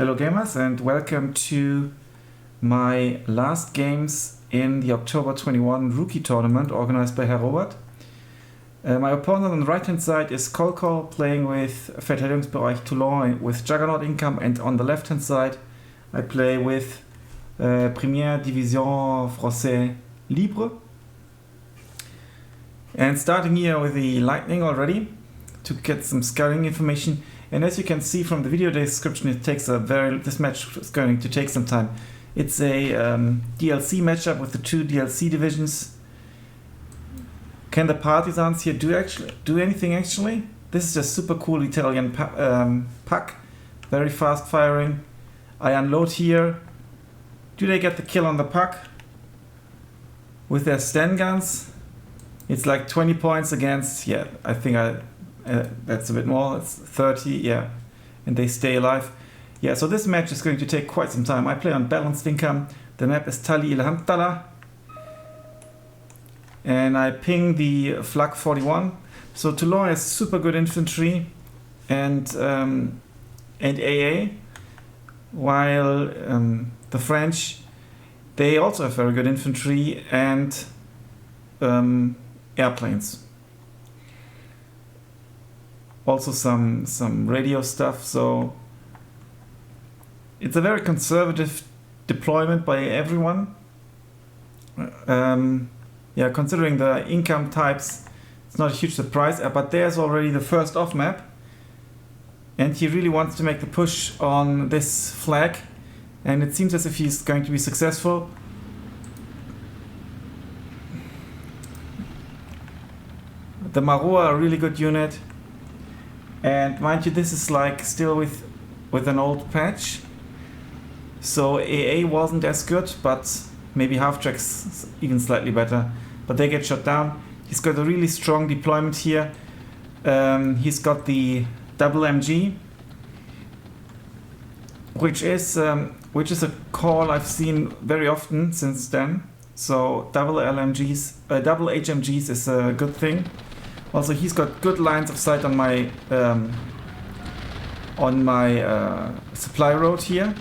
Hello gamers and welcome to my last games in the October 21 rookie tournament organized by Herr Robert. My opponent on the right hand side is Colcol playing with Verteidigungsbereich Toulon with Juggernaut income, and on the left hand side I play with Première Division Français Libre. And starting here with the lightning already to get some scouting information. And as you can see from the video description, it takes this match is going to take some time. It's a DLC matchup with the two DLC divisions. Can the partisans here do anything actually? This is a super cool Italian pack, very fast firing. I unload here. Do they get the kill on the puck with their Sten guns? It's like 20 points against, yeah, I think that's a bit more, it's 30, yeah, and they stay alive. Yeah, so this match is going to take quite some time. I play on balanced income. The map is Tali Ilhantala. And I ping the Flak 41. So Toulon has super good infantry and AA, while the French, they also have very good infantry and airplanes. Also some radio stuff, so it's a very conservative deployment by everyone. Yeah, considering the income types, it's not a huge surprise, but there's already the first off map, and he really wants to make the push on this flag, and it seems as if he's going to be successful. The Maroa, a really good unit. And mind you, this is like still with an old patch. So AA wasn't as good, but maybe half-track's even slightly better. But they get shot down. He's got a really strong deployment here. He's got the WMG, which is a call I've seen very often since then. So double HMGs is a good thing. Also, he's got good lines of sight on my supply road here.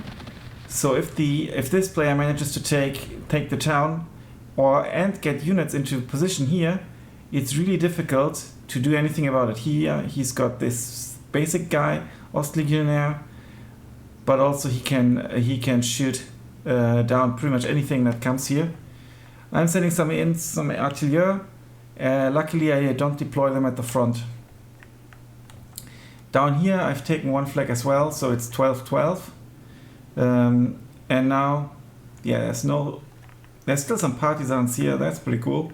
So if this player manages to take the town and get units into position here, it's really difficult to do anything about it. He's got this basic guy, Ostlegionnaire, but also he can shoot down pretty much anything that comes here. I'm sending some artillery. Luckily, I don't deploy them at the front. Down here, I've taken one flag as well, so it's 12-12. And now, yeah, there's still some partisans here. That's pretty cool.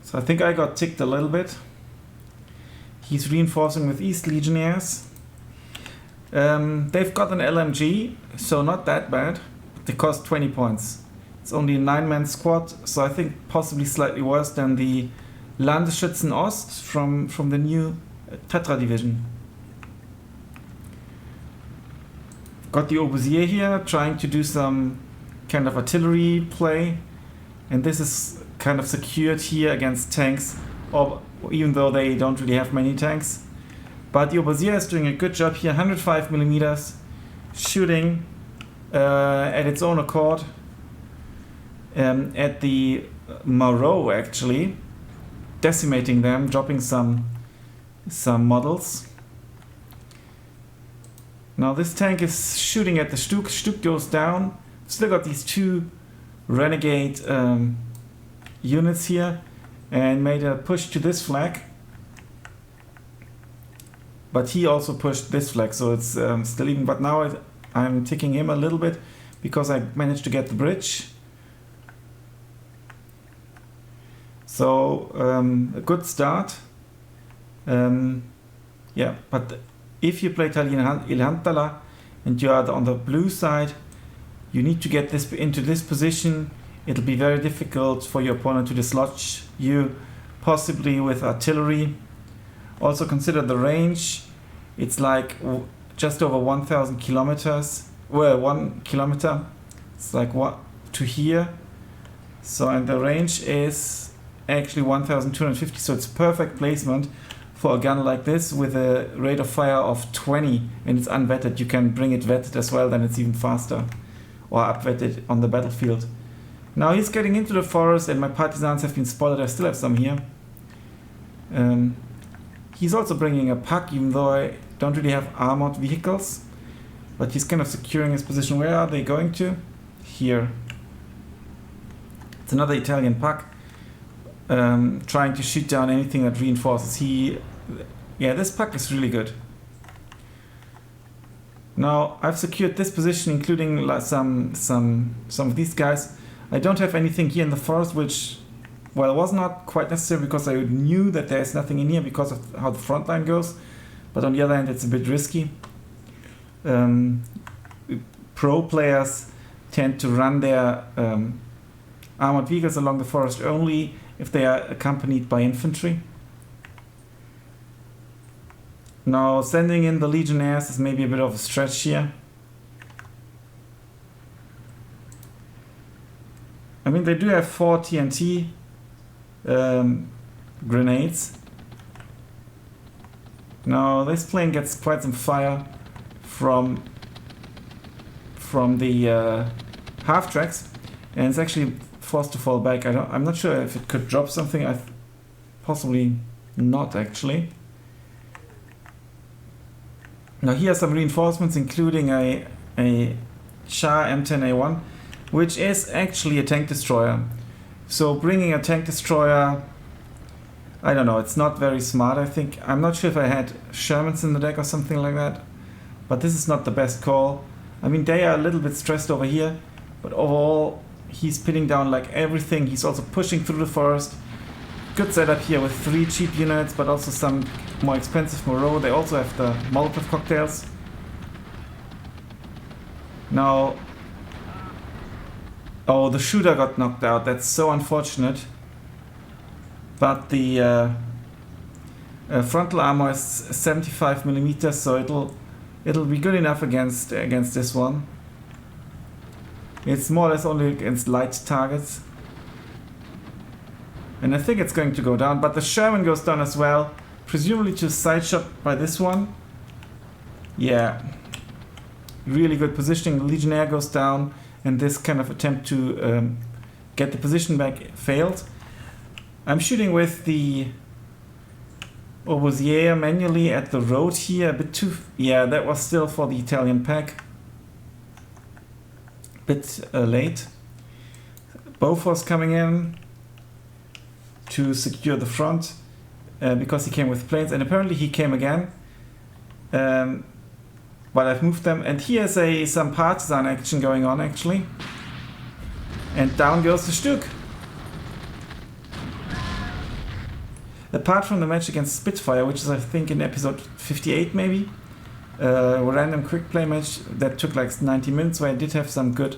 So I think I got ticked a little bit. He's reinforcing with East Legionnaires. They've got an LMG, so not that bad. They cost 20 points. It's only a 9-man squad, so I think possibly slightly worse than the Landesschützen Ost from the new Tetra division. Got the Obusier here, trying to do some kind of artillery play, and this is kind of secured here against tanks, even though they don't really have many tanks. But the Obusier is doing a good job here, 105mm, shooting at its own accord. At the Moreau, actually, decimating them, dropping some models. Now this tank is shooting at the Stuk. Stuk goes down. Still got these two renegade units here, and made a push to this flag. But he also pushed this flag, so it's still even. But now I'm ticking him a little bit because I managed to get the bridge. So a good start. Yeah, but if you play Tali Ilhantala and you are on the blue side, you need to get this into this position. It'll be very difficult for your opponent to dislodge you, possibly with artillery. Also consider the range. It's like just over 1,000 kilometers. Well, 1 kilometer. It's like what to here. So and the range is actually 1,250, so it's perfect placement for a gun like this with a rate of fire of 20 and it's unvetted. You can bring it vetted as well, then it's even faster, or upvetted on the battlefield. Now he's getting into the forest and my partisans have been spotted. I still have some here. He's also bringing a pack, even though I don't really have armored vehicles, but he's kind of securing his position. Where are they going to? Here. It's another Italian pack, trying to shoot down anything that reinforces. Yeah, this pack is really good. Now I've secured this position, including some of these guys. I don't have anything here in the forest, which, well, was not quite necessary because I knew that there is nothing in here because of how the front line goes. But on the other hand, it's a bit risky. Pro players tend to run their armored vehicles along the forest only if they are accompanied by infantry. Now sending in the legionnaires is maybe a bit of a stretch here. I mean, they do have 4 TNT grenades. Now this plane gets quite some fire from the half tracks, and it's actually forced to fall back. I'm not sure if it could drop something. Possibly not actually. Now here are some reinforcements, including a Char M10A1, which is actually a tank destroyer. So bringing a tank destroyer, I don't know, it's not very smart, I think. I'm not sure if I had Shermans in the deck or something like that, but this is not the best call. I mean, they are a little bit stressed over here, but overall he's pinning down like everything. He's also pushing through the forest. Good setup here with 3 cheap units, but also some more expensive Moreau. They also have the Molotov cocktails. Now, oh, the shooter got knocked out. That's so unfortunate. But the frontal armor is 75 millimeters, so it'll be good enough against this one. It's more or less only against light targets. And I think it's going to go down, but the Sherman goes down as well, presumably to side shot by this one. Yeah, really good positioning. The Legionnaire goes down, and this kind of attempt to get the position back failed. I'm shooting with the Obusier manually at the road here, a bit too... Yeah, that was still for the Italian pack. Bit late. Bofors coming in to secure the front because he came with planes, and apparently he came again. But I've moved them, and here's some partisan action going on actually. And down goes the Stück. Apart from the match against Spitfire, which is I think in episode 58 maybe, a random quick play match that took like 90 minutes, where I did have some good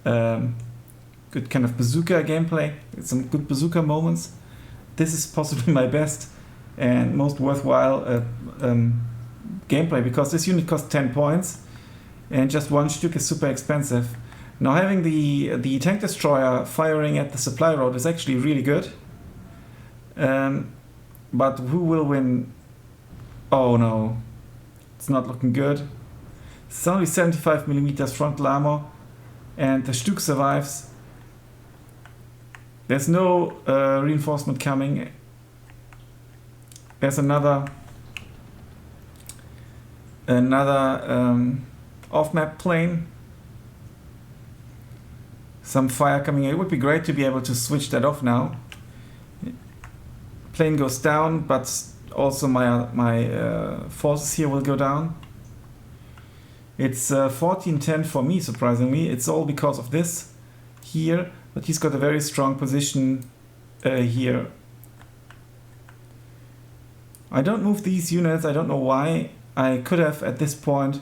kind of bazooka gameplay, some good bazooka moments. This is possibly my best and most worthwhile gameplay, because this unit costs 10 points and just one Stück is super expensive. Now having the tank destroyer firing at the supply road is actually really good. But who will win? Oh no, it's not looking good. It's only 75 millimeters frontal armor, and the Stück survives. There's no reinforcement coming. There's another off-map plane. Some fire coming in. It would be great to be able to switch that off now. Plane goes down, but also my forces here will go down. It's 14-10 for me, surprisingly. It's all because of this here, but he's got a very strong position here. I don't move these units, I don't know why. I could have at this point,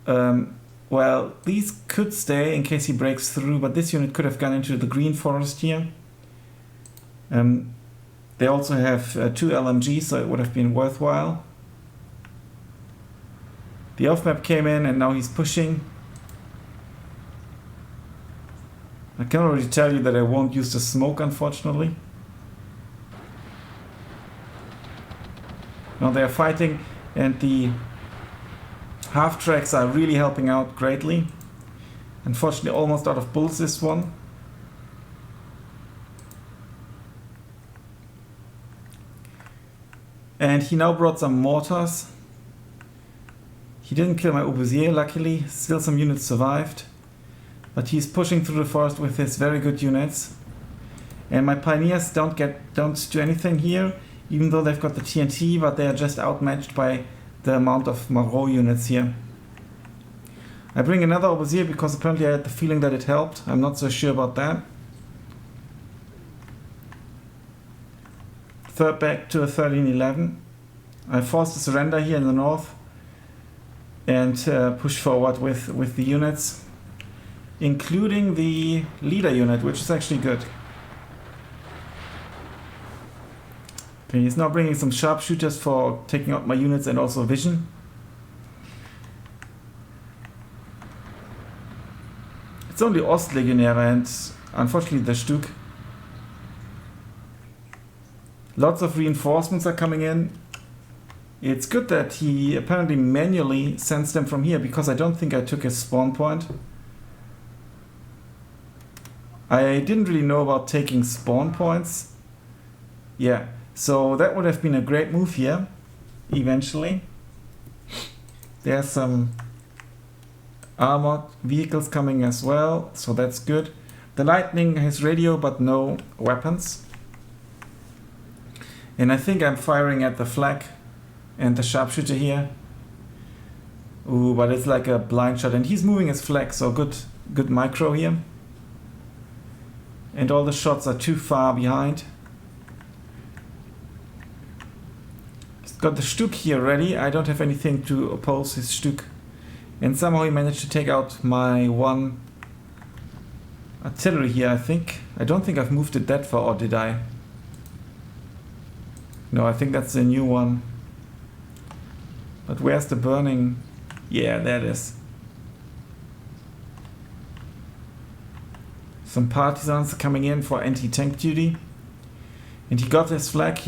well, these could stay in case he breaks through, but this unit could have gone into the green forest here. They also have 2 LMGs, so it would have been worthwhile. The off-map came in and now he's pushing. I can already tell you that I won't use the smoke, unfortunately. Now they are fighting, and the half tracks are really helping out greatly. Unfortunately, almost out of bullets this one. And he now brought some mortars. He didn't kill my obusier, luckily. Still some units survived. But he's pushing through the forest with his very good units. And my pioneers don't do anything here, even though they've got the TNT, but they are just outmatched by the amount of Marot units here. I bring another obusier because apparently I had the feeling that it helped. I'm not so sure about that. Third back to a 1311. I forced a surrender here in the north and push forward with the units, including the leader unit, which is actually good. Okay, he's now bringing some sharpshooters for taking out my units and also vision. It's only Ostlegionäre and unfortunately the Stück. Lots of reinforcements are coming in. It's good that he apparently manually sends them from here, because I don't think I took his spawn point. I didn't really know about taking spawn points. Yeah, so that would have been a great move here, eventually. There's some armored vehicles coming as well, so that's good. The Lightning has radio but no weapons. And I think I'm firing at the flag and the sharpshooter here. Ooh, but it's like a blind shot, and he's moving his flag, so good micro here. And all the shots are too far behind. He's got the Stück here ready. I don't have anything to oppose his Stück. And somehow he managed to take out my one artillery here, I think. I don't think I've moved it that far, or did I? No, I think that's a new one. But where's the burning? Yeah, there it is. Some partisans are coming in for anti-tank duty. And he got his flag.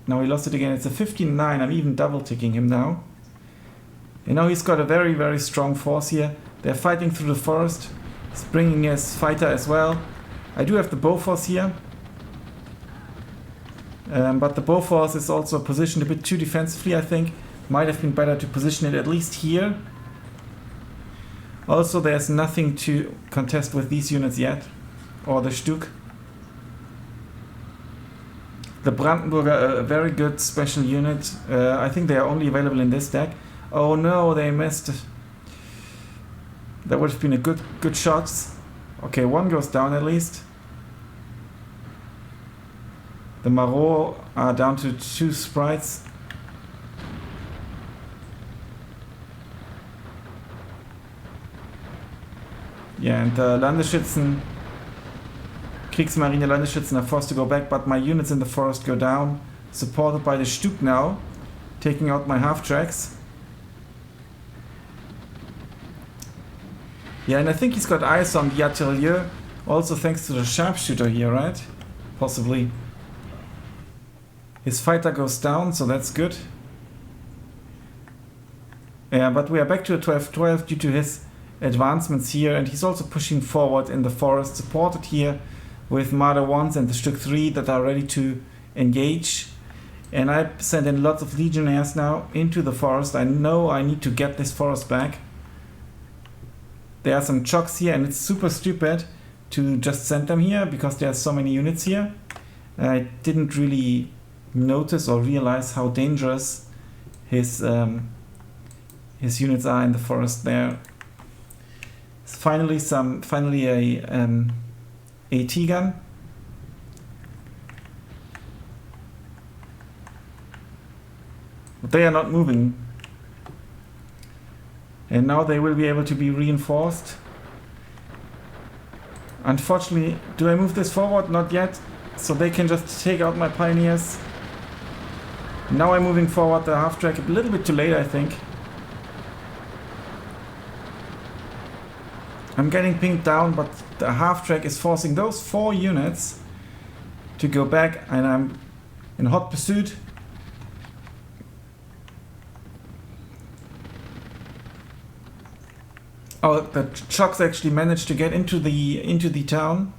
Now he lost it again. It's a 15-9. I'm even double-ticking him now. And now he's got a very, very strong force here. They're fighting through the forest. He's bringing his fighter as well. I do have the Bofors here. But the Bofors is also positioned a bit too defensively, I think. Might have been better to position it at least here. Also, there's nothing to contest with these units yet. Or the Stück. The Brandenburger, a very good special unit. I think they are only available in this deck. Oh no, they missed. That would have been a good shots. Okay, one goes down at least. The Marot are down to 2 sprites. Yeah, and the Landesschützen, Kriegsmarine Landesschützen are forced to go back, but my units in the forest go down, supported by the Stück now, taking out my half-tracks. Yeah, and I think he's got eyes on the artillery, also thanks to the sharpshooter here, right? Possibly. His fighter goes down, so that's good. Yeah, but we are back to a 12-12 due to his advancements here, and he's also pushing forward in the forest, supported here with Marder 1s and the Stück 3 that are ready to engage. And I send in lots of legionnaires now into the forest. I know I need to get this forest back. There are some chocks here, and it's super stupid to just send them here because there are so many units here. I didn't really notice or realize how dangerous his units are in the forest there. Finally a AT gun. But they are not moving. And now they will be able to be reinforced. Unfortunately, do I move this forward? Not yet. So they can just take out my pioneers. Now I'm moving forward the half track a little bit too late, I think. I'm getting pinged down, but the half track is forcing those 4 units to go back, and I'm in hot pursuit. Oh, the trucks actually managed to get into the town,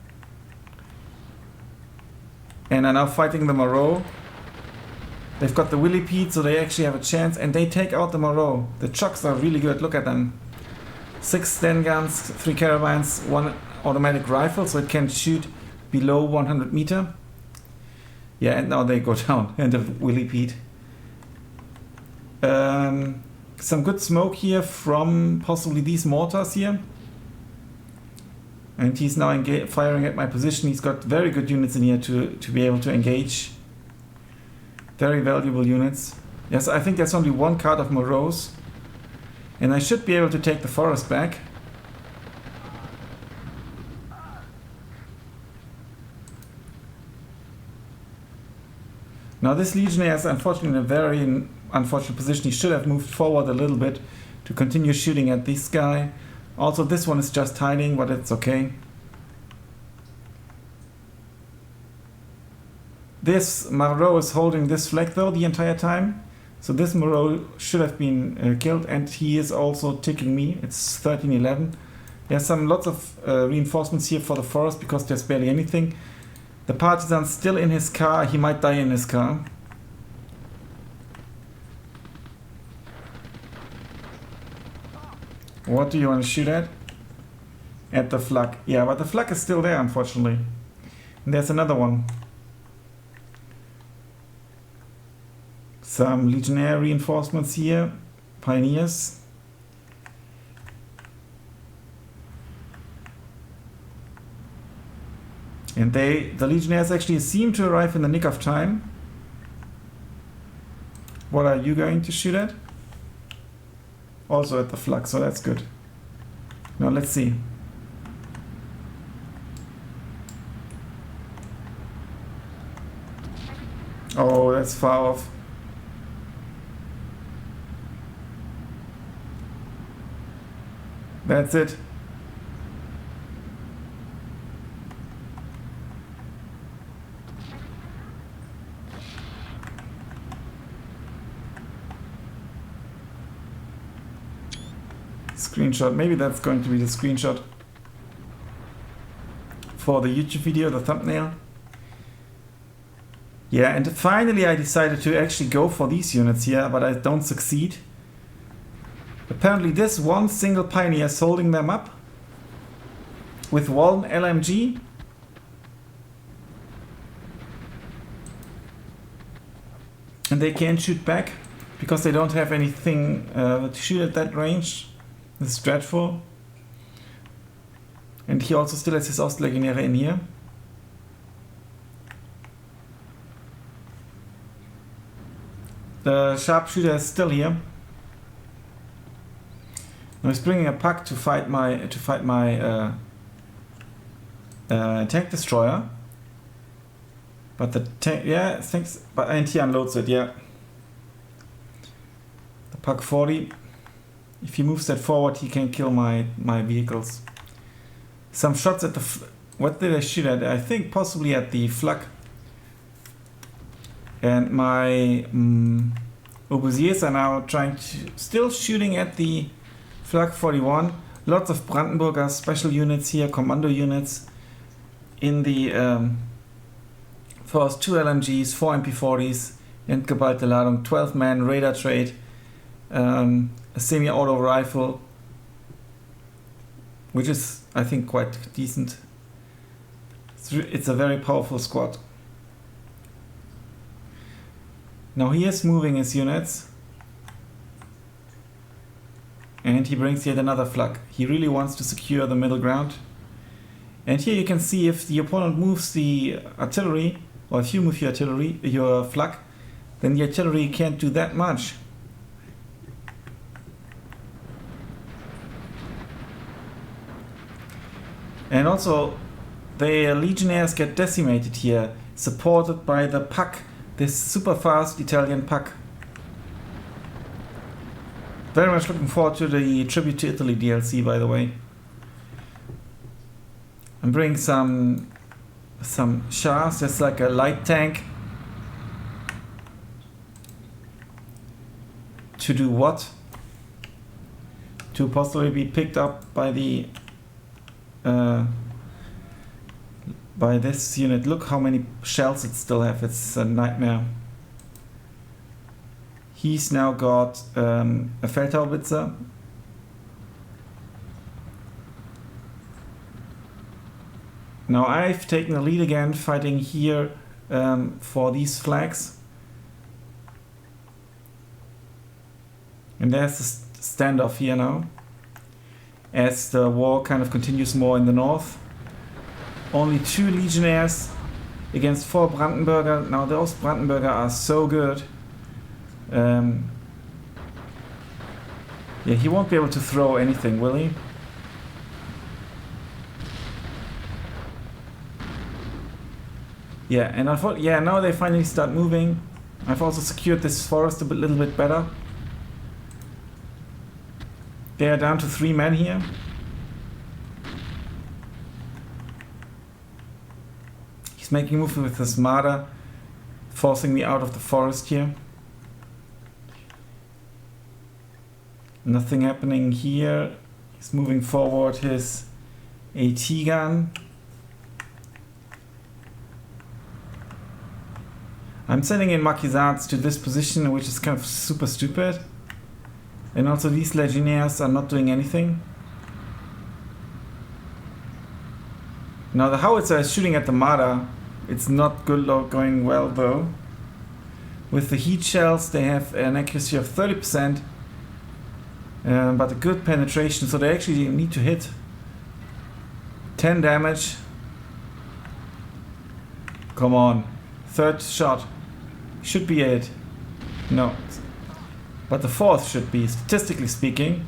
and are now fighting the Moreau. They've got the Willipede, so they actually have a chance, and they take out the Moreau. The trucks are really good. Look at them. 6 Sten guns, 3 carabines, 1 automatic rifle, so it can shoot below 100 meter. Yeah, and now they go down, and the Willipede. Some good smoke here from possibly these mortars here. And he's now firing at my position. He's got very good units in here to be able to engage. Very valuable units. Yes, I think there's only 1 card of Moreaus. And I should be able to take the forest back. Now this Legionnaire is unfortunately in a very unfortunate position. He should have moved forward a little bit to continue shooting at this guy. Also this one is just hiding, but it's okay. This Moreau is holding this flag though the entire time. So this Moreau should have been killed, and he is also ticking me. It's 1311. There's lots of reinforcements here for the forest because there's barely anything. The partisan's still in his car. He might die in his car. What do you want to shoot at? At the flak. Yeah, but the flak is still there, unfortunately. And there's another one. Some Legionnaire reinforcements here. Pioneers. And the Legionnaires actually seem to arrive in the nick of time. What are you going to shoot at? Also at the flak, so that's good. Now let's see. Oh, that's far off. That's it. Screenshot. Maybe that's going to be the screenshot for the YouTube video, the thumbnail. Yeah, and finally I decided to actually go for these units here, but I don't succeed. Apparently this one single Pioneer is holding them up with one LMG. And they can't shoot back because they don't have anything to shoot at that range. This is dreadful. And he also still has his Ostlegionäre in here. The sharpshooter is still here. Now he's bringing a pack to fight my tank destroyer. But the tank, yeah, thanks. But and he unloads it, yeah. The pack 40. If he moves that forward, he can kill my vehicles. Some shots at the... What did I shoot at? I think possibly at the flak. And my obusiers are now still shooting at the flak 41. Lots of Brandenburger special units here, commando units. In the first 2 LMGs, 4 MP40s, Endgeballte Ladung, 12 man radar trade. A semi-auto rifle, which is, I think, quite decent. It's a very powerful squad. Now he is moving his units, and he brings yet another flak. He really wants to secure the middle ground. And here you can see if the opponent moves the artillery, or if you move your artillery, your flak, then the artillery can't do that much. And also, the Legionnaires get decimated here, supported by the pack, this super fast Italian pack. Very much looking forward to the Tribute to Italy DLC, by the way. I'm bringing some chars, there's like a light tank. To do what? to possibly be picked up by the by this unit. Look how many shells it still have. It's a nightmare. He's now got a Feldhaubitzer. Now I've taken the lead again, fighting here for these flags. And there's a standoff here now, as the war kind of continues more in the north. Only 2 legionnaires against 4 Brandenburger. Now those Brandenburger are so good. Yeah, he won't be able to throw anything, will he? Yeah, and yeah, now they finally start moving. I've also secured this forest a little bit better. They are down to 3 men here. He's making moves with his Marder, forcing me out of the forest here. Nothing happening here. He's moving forward his AT gun. I'm sending in Maquisards to this position, which is kind of super stupid. And also these Legionnaires are not doing anything. Now the howitzer is shooting at the Marder. It's not good going well though. With the heat shells they have an accuracy of 30%. But a good penetration, so they actually need to hit. 10 damage. Come on. 3rd shot. Should be a hit. No. But the 4th should be, statistically speaking.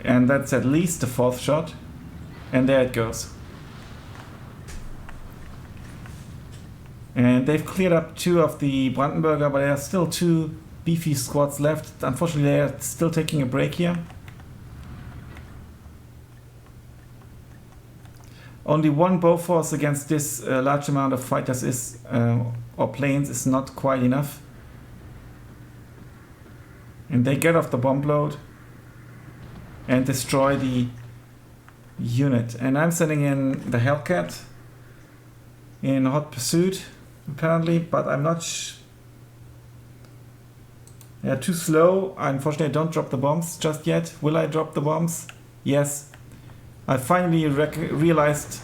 And that's at least the 4th shot. And there it goes. And they've cleared up 2 of the Brandenburger, but there are still 2 beefy squads left. Unfortunately, they are still taking a break here. Only 1 Bofors against this large amount of fighters is, or planes, is not quite enough. And they get off the bomb load and destroy the unit. And I'm sending in the Hellcat in hot pursuit, apparently, but I'm not yeah, too slow. Unfortunately, I don't drop the bombs just yet. Will I drop the bombs? Yes. I finally realized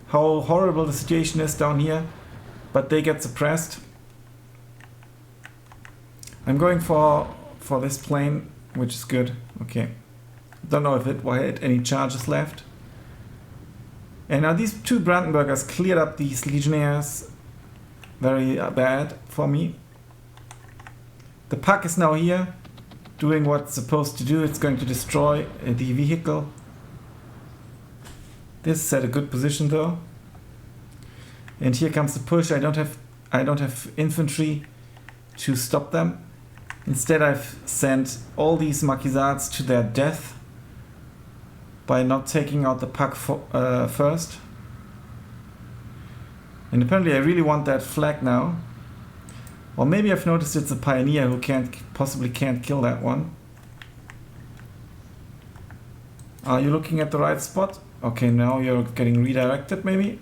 how horrible the situation is down here, but they get suppressed. I'm going for this plane, which is good. Okay. Don't know if it had any charges left. And now these 2 Brandenburgers cleared up these Legionnaires. Very bad for me. The Pack is now here, doing what it's supposed to do. It's going to destroy the vehicle. This is at a good position though. And here comes the push. I don't have infantry to stop them. Instead I've sent all these Maquisards to their death by not taking out the Pack first. And apparently I really want that flag now. Or maybe I've noticed it's a pioneer who possibly can't kill that one. Are you looking at the right spot? Okay, now you're getting redirected maybe.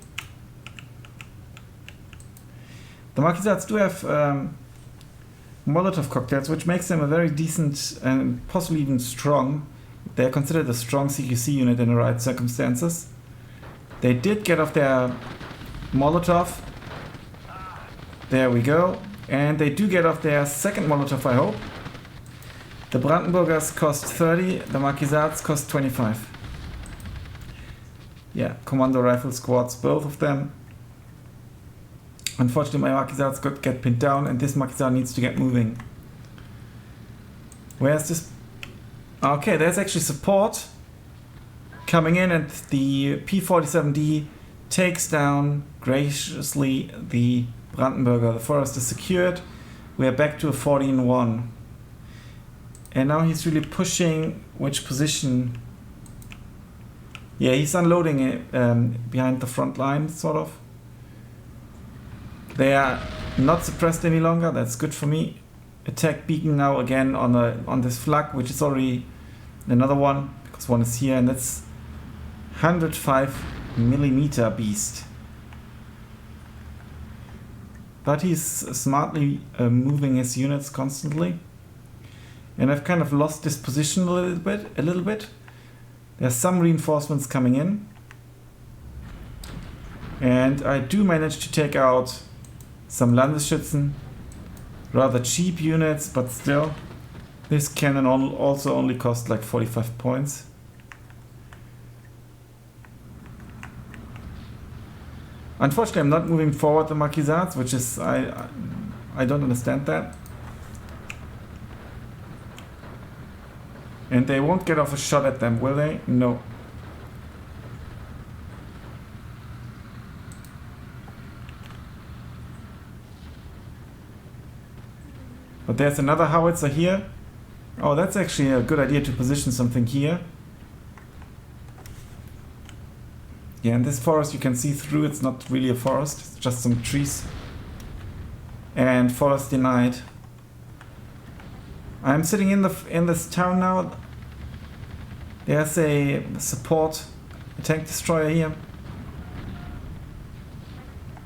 The Maquisards do have Molotov cocktails, which makes them a very decent and possibly even strong. They're considered a strong CQC unit in the right circumstances. They did get off their Molotov. There we go. And they do get off their 2nd Molotov, I hope. The Brandenburgers cost 30, the Maquisards cost 25. Yeah, commando rifle squads, both of them. Unfortunately, my Maquisards get pinned down, and this Maquisard needs to get moving. Where's this? Okay, there's actually support coming in, and the P-47D takes down graciously the Brandenburger. The forest is secured. We are back to a 14-1. And now he's really pushing which position? Yeah, he's unloading it behind the front line, sort of. They are not suppressed any longer. That's good for me. attack beacon now again on this flag, which is already another one, because one is here, and that's 105mm beast. But he's smartly moving his units constantly. And I've kind of lost this position a little bit. There's some reinforcements coming in. And I do manage to take out some Landesschützen. Rather cheap units, but still. This cannon also only cost like 45 points. Unfortunately, I'm not moving forward the Marquisards, which is... I don't understand that. And they won't get off a shot at them, will they? No. But there's another howitzer here. Oh, that's actually a good idea to position something here. Yeah, in this forest you can see through. It's not really a forest, it's just some trees. And forest denied. I'm sitting in this town now. There's a support, a tank destroyer here.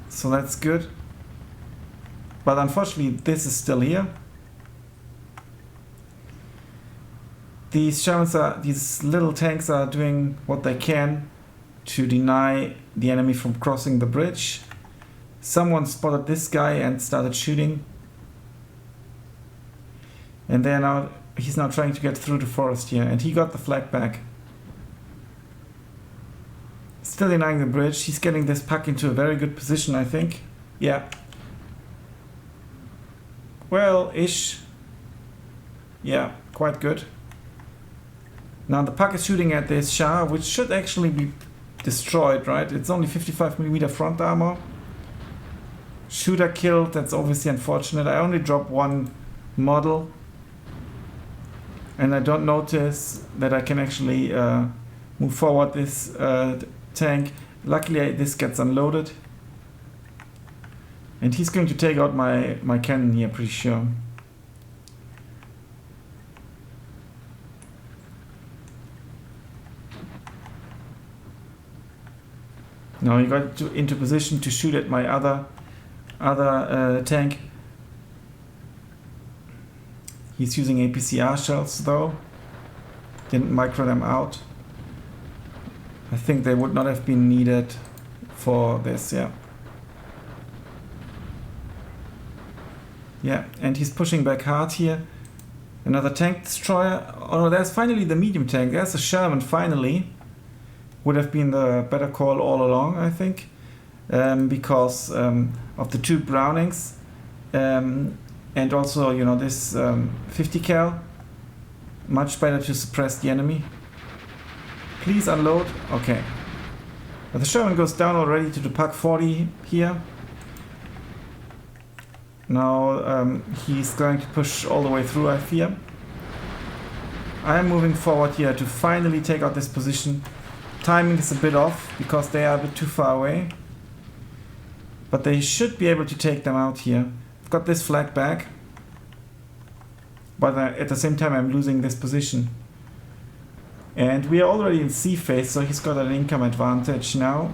So that's good. But unfortunately this is still here. These little tanks are doing what they can to deny the enemy from crossing the bridge. Someone spotted this guy and started shooting. And he's now trying to get through the forest here, and he got the flag back. Still denying the bridge. He's getting this pack into a very good position, I think. Yeah. Well, ish. Yeah, quite good. Now the puck is shooting at this Shah, which should actually be destroyed, right? It's only 55mm front armor. Shooter killed, that's obviously unfortunate. I only dropped one model. And I don't notice that I can actually move forward this tank. Luckily this gets unloaded. And he's going to take out my cannon here, pretty sure. Now he got into position to shoot at my other tank. He's using APCR shells though. Didn't micro them out. I think they would not have been needed for this, yeah. Yeah, and he's pushing back hard here. Another tank destroyer. Oh no, there's finally the medium tank. There's a Sherman finally. Would have been the better call all along, I think. Because of the two Brownings. And also, you know, this 50 cal. Much better to suppress the enemy. Please unload. Okay. But the Sherman goes down already to the Pak 40 here. Now he's going to push all the way through, I fear. I am moving forward here to finally take out this position. Timing is a bit off because they are a bit too far away. But they should be able to take them out here. I've got this flag back. But at the same time I'm losing this position. And we are already in sea phase, so he's got an income advantage now.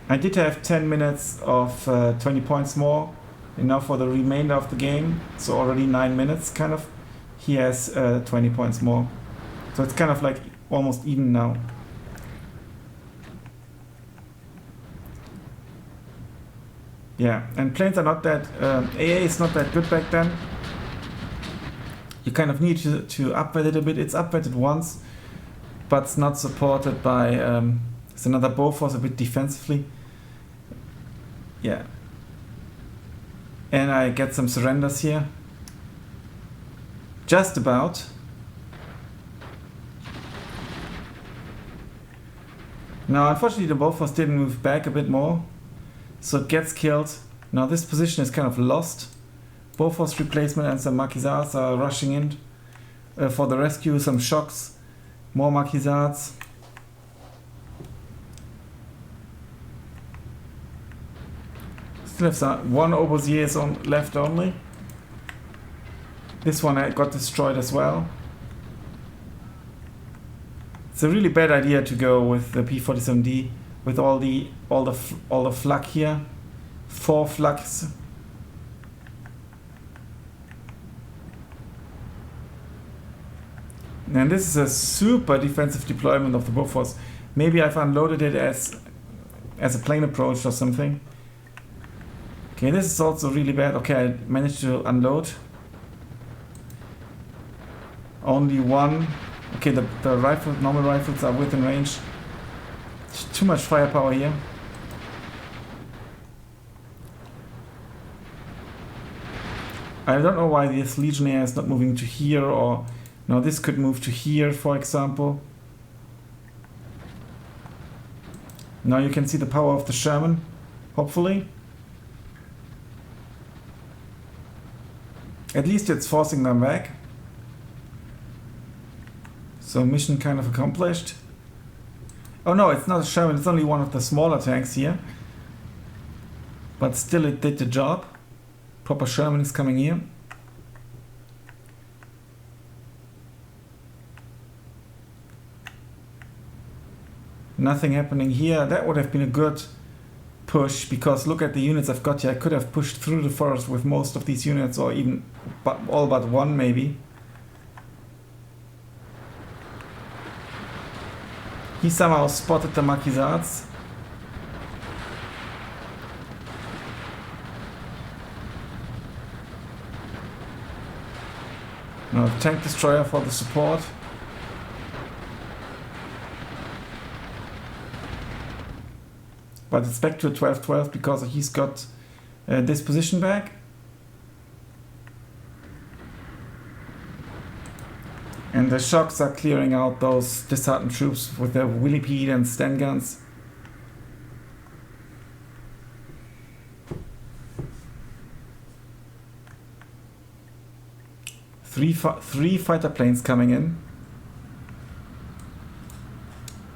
I did have 10 minutes of 20 points more. And now for the remainder of the game, so already 9 minutes kind of, he has 20 points more. So it's kind of like almost even now. Yeah, and planes are not that, AA is not that good back then. You kind of need to upweight it a bit. It's upweighted once, but it's not supported by, it's another Bofors a bit defensively. Yeah. And I get some surrenders here. Just about. Now, unfortunately, the Bofors didn't move back a bit more, so it gets killed. Now, this position is kind of lost. Bofors replacement and some Marquisards are rushing in for the rescue. Some shocks, more Marquisards. Still Still have one Overseer is left only. This one got destroyed as well. It's a really bad idea to go with the P-47D with all the flak here. 4 flags. And this is a super defensive deployment of the Bofors. Maybe I've unloaded it as a plane approach or something. Okay, this is also really bad. Okay, I managed to unload. Only one. Okay, the normal rifles are within range. Too much firepower here. I don't know why this Legionnaire is not moving to here, or no, this could move to here, for example. Now you can see the power of the Sherman, hopefully. At least it's forcing them back. So mission kind of accomplished. Oh no, it's not a Sherman, it's only one of the smaller tanks here. But still it did the job. Proper Sherman is coming here. Nothing happening here. That would have been a good push, because look at the units I've got here. I could have pushed through the forest with most of these units, or even all but one maybe. He somehow spotted the Maquisards. Now tank destroyer for the support. But it's back to a 12-12 because he's got this position back. And the shocks are clearing out those disheartened troops with their Willipede and Sten guns. Three fighter planes coming in.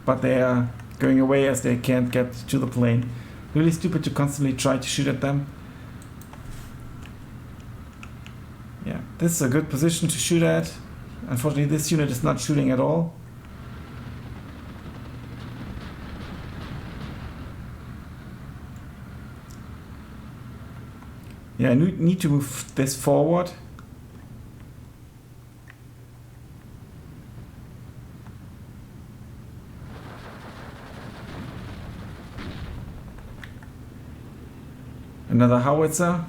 But they are going away as they can't get to the plane. Really stupid to constantly try to shoot at them. Yeah, this is a good position to shoot at. Unfortunately, this unit is not shooting at all. Yeah, I need to move this forward. Another howitzer.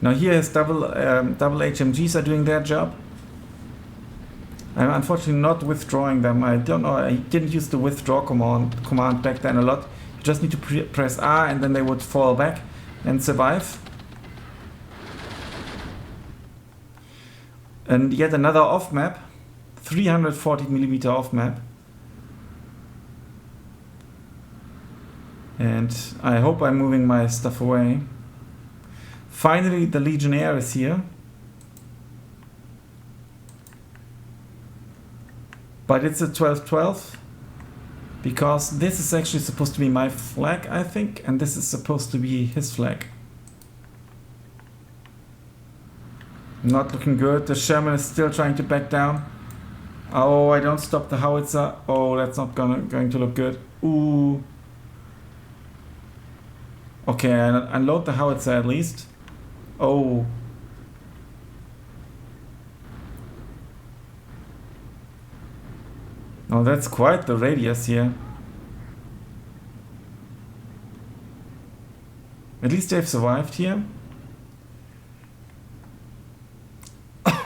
Now here is double HMGs are doing their job. I'm unfortunately not withdrawing them. I don't know, I didn't use the withdraw command back then a lot. You just need to press R and then they would fall back and survive. And yet another off map, 340mm off map. And I hope I'm moving my stuff away. Finally, the Legionnaire is here. But it's a 12-12. Because this is actually supposed to be my flag, I think. And this is supposed to be his flag. Not looking good. The Sherman is still trying to back down. Oh, I don't stop the howitzer. Oh, that's not going to look good. Ooh. Okay, I unload the howitzer at least. Oh. Oh, that's quite the radius here. At least they've survived here.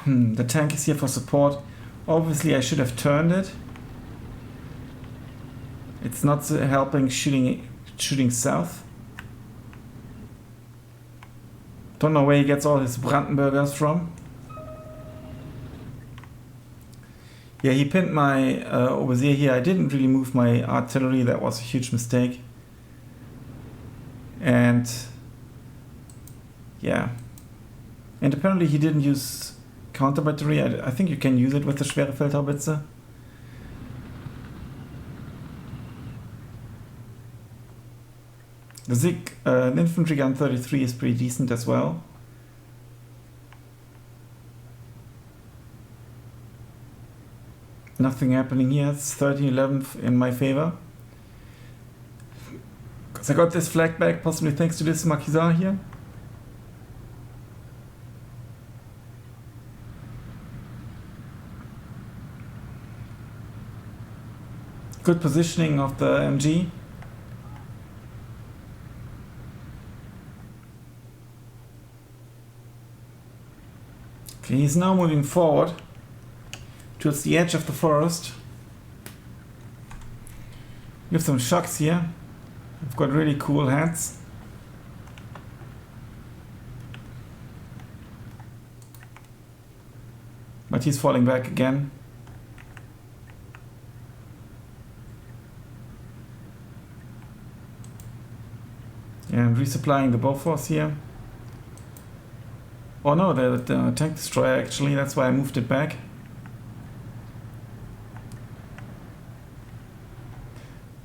The tank is here for support. Obviously I should have turned it. It's not helping shooting south. Don't know where he gets all his Brandenburgers from. Yeah, he pinned my overseer here. I didn't really move my artillery. That was a huge mistake. And yeah. And apparently he didn't use counter battery. I think you can use it with the Schwerefeldhaubitze. The Zig infantry gun 33 is pretty decent as well. Nothing happening here. It's 13-11 in my favor. Because I got this flag back, possibly thanks to this Maquisard here. Good positioning of the MG. Okay, he's now moving forward towards the edge of the forest. We have some shocks here. We've got really cool hats. But he's falling back again. And resupplying the Bofors here. Oh no, the tank destroyer actually, that's why I moved it back.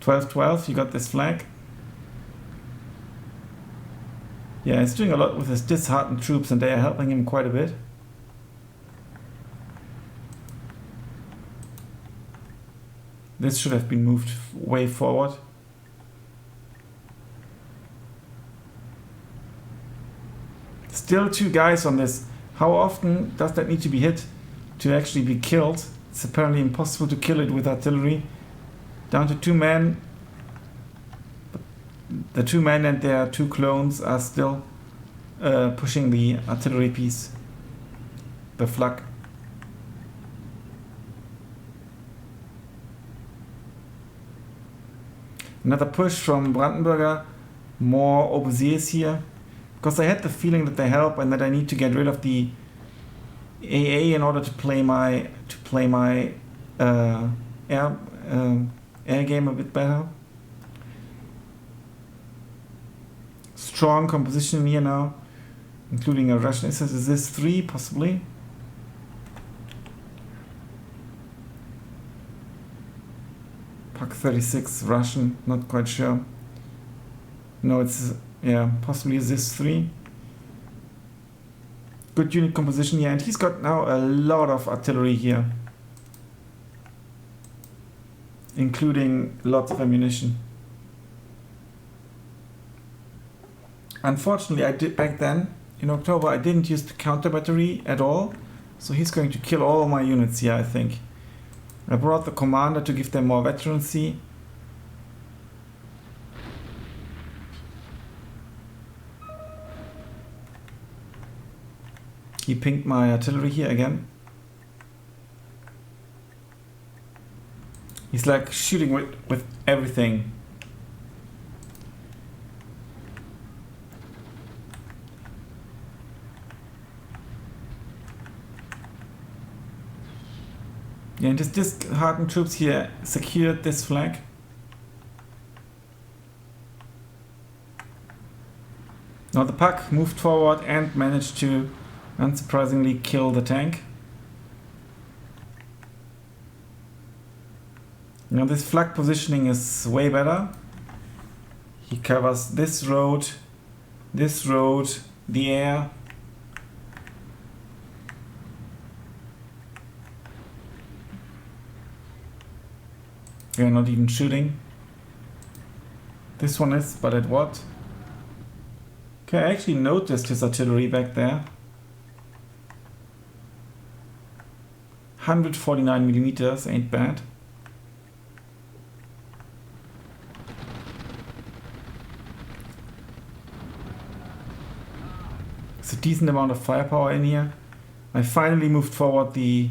(12-12), you got this flag. Yeah, he's doing a lot with his disheartened troops and they are helping him quite a bit. This should have been moved way forward. Still 2 guys on this. How often does that need to be hit to actually be killed? It's apparently impossible to kill it with artillery. Down to 2 men. The 2 men and their 2 clones are still pushing the artillery piece. The flak. Another push from Brandenburger. More obusiers here. Because I had the feeling that they help and that I need to get rid of the AA in order to play my air game a bit better. Strong composition here now, including a Russian. Is this 3 possibly? Pak 36 Russian, not quite sure. No, it's yeah, possibly this 3. Good unit composition here, and he's got now a lot of artillery here, including lots of ammunition. Unfortunately, I did back then in October. I didn't use the counter battery at all, so he's going to kill all my units here. I think I brought the commander to give them more veterancy. He pinged my artillery here again. He's like shooting with everything. Yeah, and his disheartened troops here secured this flag. Now the Pak moved forward and managed to unsurprisingly kill the tank. Now this flag positioning is way better. He covers this road, the air. They're not even shooting. This one is, but at what? Okay, I actually noticed his artillery back there. 149 millimeters, ain't bad. It's a decent amount of firepower in here. I finally moved forward the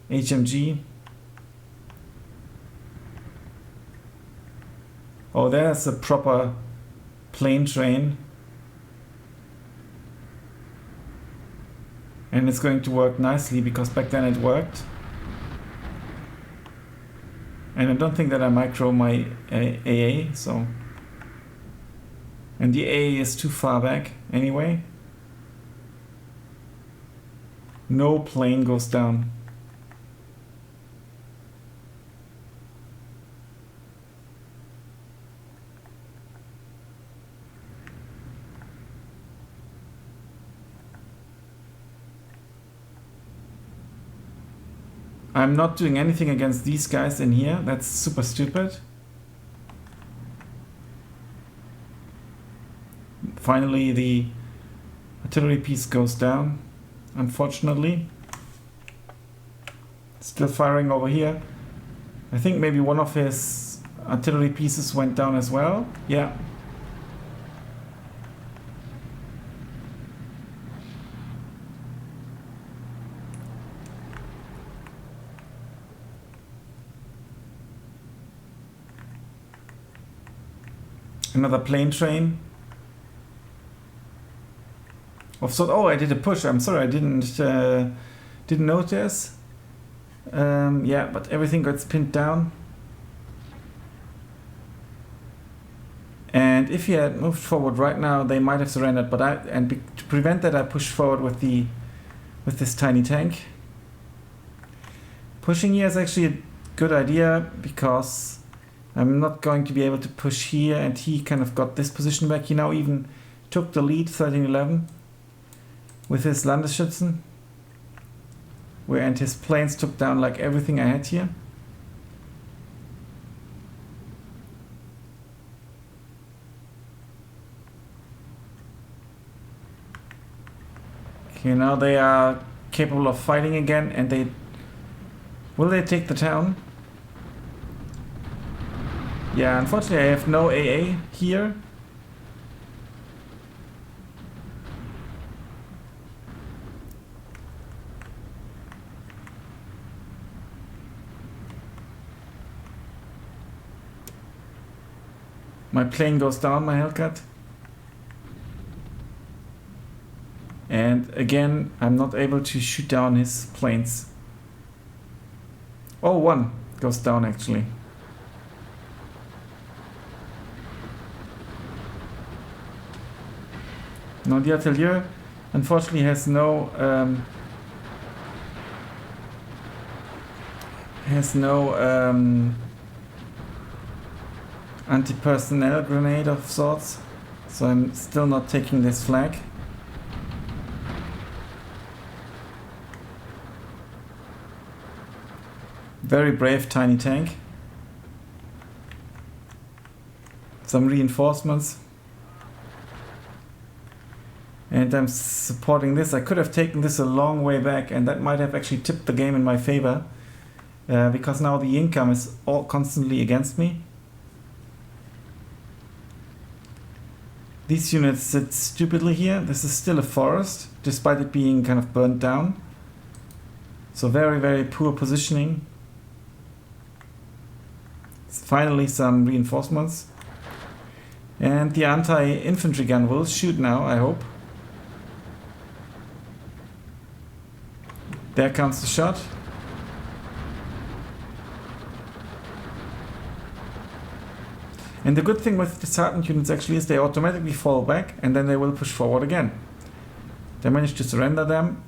HMG. Oh, there's a proper plane train. And it's going to work nicely because back then it worked. And I don't think that I micro my AA, so. And the AA is too far back anyway. No plane goes down. I'm not doing anything against these guys in here. That's super stupid. Finally, the artillery piece goes down, unfortunately. Still firing over here. I think maybe one of his artillery pieces went down as well. Yeah. Another plane train. Oh, I did a push. I'm sorry, I didn't notice. Yeah, but everything got pinned down. And if he had moved forward right now, they might have surrendered. But to prevent that, I pushed forward with this tiny tank. Pushing here is actually a good idea because I'm not going to be able to push here, and he kind of got this position back. He now even took the lead, 1311, with his Landesschützen, and his planes took down like everything I had here. Okay, now they are capable of fighting again, and will they take the town? Yeah, unfortunately I have no AA here. My plane goes down, my Hellcat. And again, I'm not able to shoot down his planes. Oh, one goes down actually. Now the Atelier unfortunately has no anti-personnel grenade of sorts, so I'm still not taking this flag. Very brave tiny tank. Some reinforcements. And I'm supporting this. I could have taken this a long way back, and that might have actually tipped the game in my favor, because now the income is all constantly against me. These units sit stupidly here. This is still a forest, despite it being kind of burnt down. So very, very poor positioning. Finally some reinforcements. And the anti-infantry gun will shoot now, I hope. There comes the shot. And the good thing with disheartened units actually is they automatically fall back, and then they will push forward again. They managed to surrender them.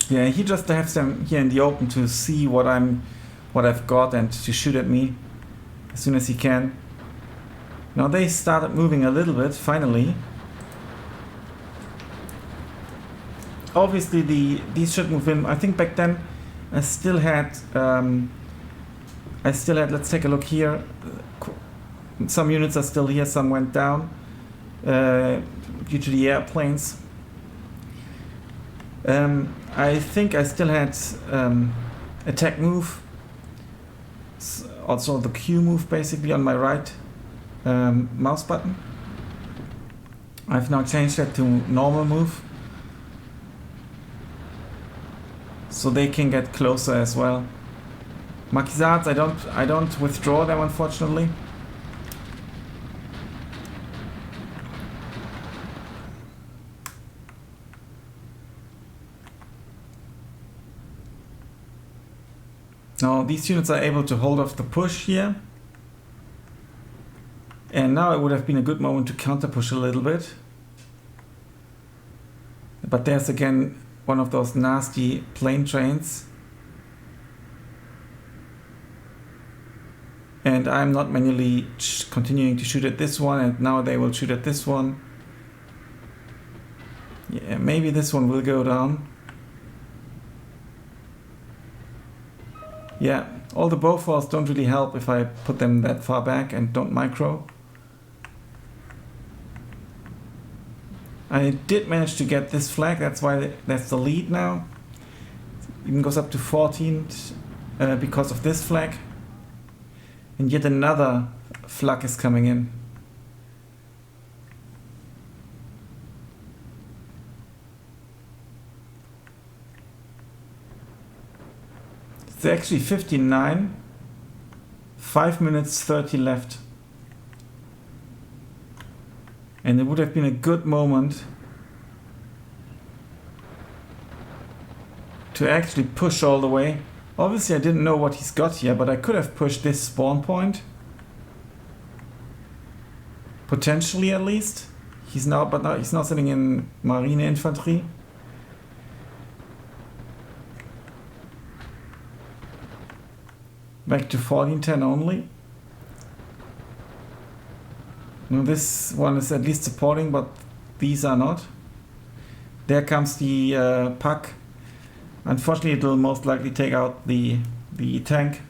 Yeah, he just has them here in the open to see what I've got and to shoot at me as soon as he can. Now they started moving a little bit, finally. Obviously these should move in. I think back then I still had, let's take a look here. Some units are still here, some went down due to the airplanes. I think I still had attack move, also the Q move basically on my right mouse button. I've now changed that to normal move, so they can get closer as well. Maquisards, I don't withdraw them unfortunately. Now these units are able to hold off the push here. And now it would have been a good moment to counter push a little bit. But there's again one of those nasty plane trains. And I'm not manually continuing to shoot at this one, and now they will shoot at this one. Yeah, maybe this one will go down. Yeah, all the Bofors don't really help if I put them that far back and don't micro. I did manage to get this flag, that's why that's the lead now. It even goes up to 14 because of this flag. And yet another flag is coming in. It's actually 59, 5 minutes 30 left. And it would have been a good moment to actually push all the way. Obviously I didn't know what he's got here, but I could have pushed this spawn point. Potentially at least. He's now sitting in Marine Infantry. Back to 1410 only. Now this one is at least supporting, but these are not. There comes the puck. Unfortunately, it will most likely take out the tank.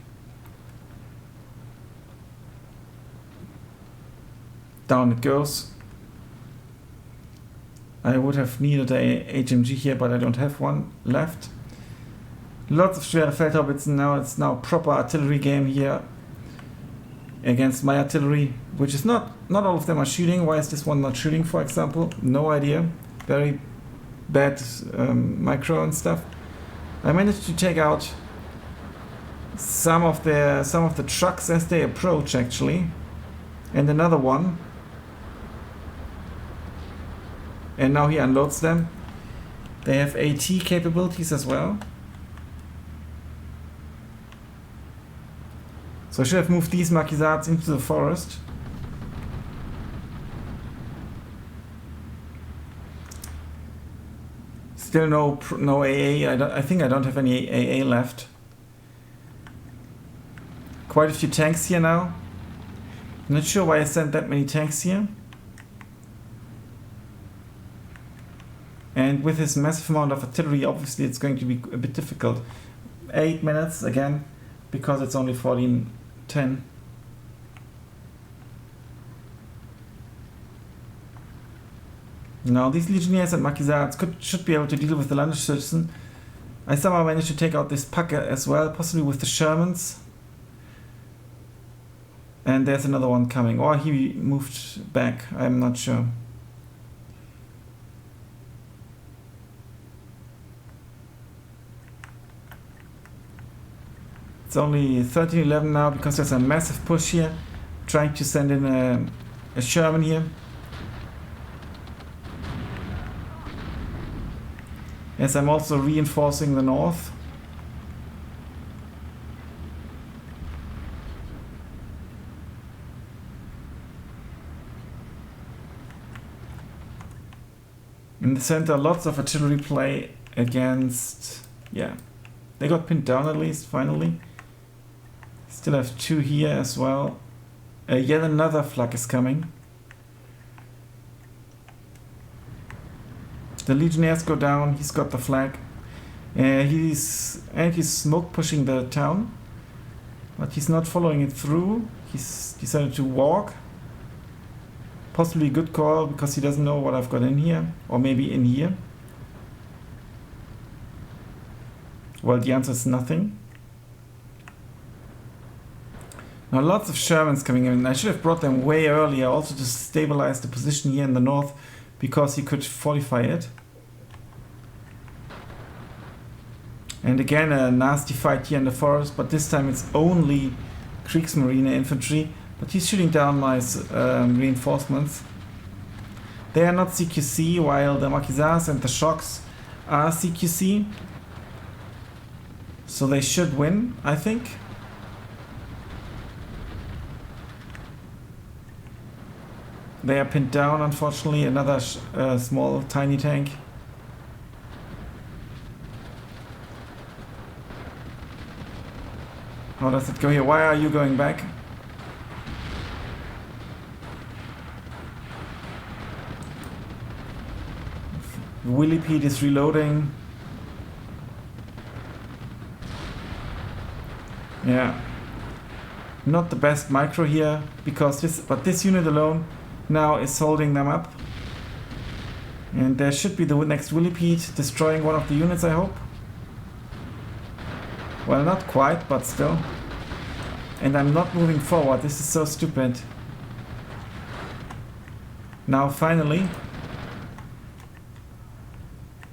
Down it goes. I would have needed a HMG here, but I don't have one left. Lots of schwere Feldhaubitzen now. It's now proper artillery game here against my artillery, which is not all of them are shooting. Why is this one not shooting, for example? No idea. Very bad micro and stuff. I managed to take out some of the trucks as they approach, actually, and another one. And now he unloads them. They have AT capabilities as well. So I should have moved these Maquisards into the forest. Still no AA. I think I don't have any AA left. Quite a few tanks here now. I'm not sure why I sent that many tanks here. And with this massive amount of artillery, obviously it's going to be a bit difficult. 8 minutes again, because it's only 14:10. Now these Legionnaires and Maquisards should be able to deal with the Landesschützen. I somehow managed to take out this Packer as well, possibly with the Shermans. And there's another one coming, or he moved back, I'm not sure. It's only 13:11 now because there's a massive push here, trying to send in a Sherman here. Yes, I'm also reinforcing the north. In the center, lots of artillery play against... yeah, they got pinned down at least, finally. Still have two here as well. Yet another flag is coming. The Legionnaires go down, he's got the flag. He's smoke pushing the town, but he's not following it through. He's decided to walk. Possibly a good call because he doesn't know what I've got in here, or maybe in here. Well, the answer is nothing. Now lots of Shermans coming in. I should have brought them way earlier also to stabilize the position here in the north, because he could fortify it. And again a nasty fight here in the forest, but this time it's only Kriegsmarine infantry, but he's shooting down my reinforcements. They are not CQC, while the Maquisards and the Shocks are CQC. So they should win, I think. They are pinned down, unfortunately. Another small, tiny tank. How does it go here? Why are you going back? Willy Pete is reloading. Yeah. Not the best micro here, because this unit alone now is holding them up. And there should be the next Willy Pete destroying one of the units, I hope. Well, not quite, but still. And I'm not moving forward. This is so stupid. Now, finally.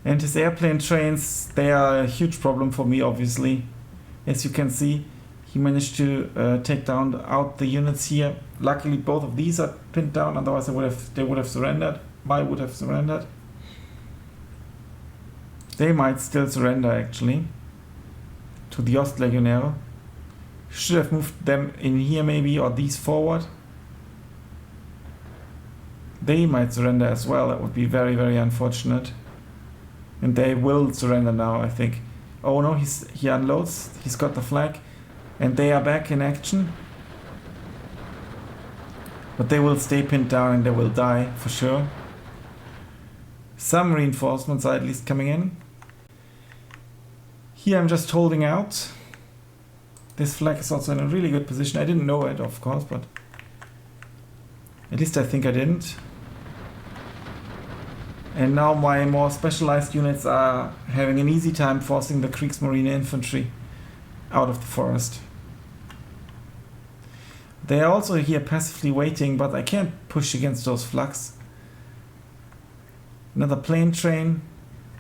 And his airplane trains, they are a huge problem for me, obviously. As you can see, he managed to take out the units here. Luckily, both of these are pinned down, otherwise they would have surrendered. I would have surrendered. They might still surrender, actually, to the Ostlegionäre. Should have moved them in here, maybe, or these forward. They might surrender as well. That would be very, very unfortunate. And they will surrender now, I think. Oh no, he unloads. He's got the flag. And they are back in action. But they will stay pinned down and they will die, for sure. Some reinforcements are at least coming in. Here I'm just holding out. This flag is also in a really good position. I didn't know it, of course, but at least I think I didn't. And now my more specialized units are having an easy time forcing the Kriegsmarine infantry out of the forest. They are also here passively waiting, but I can't push against those flags. Another plane train.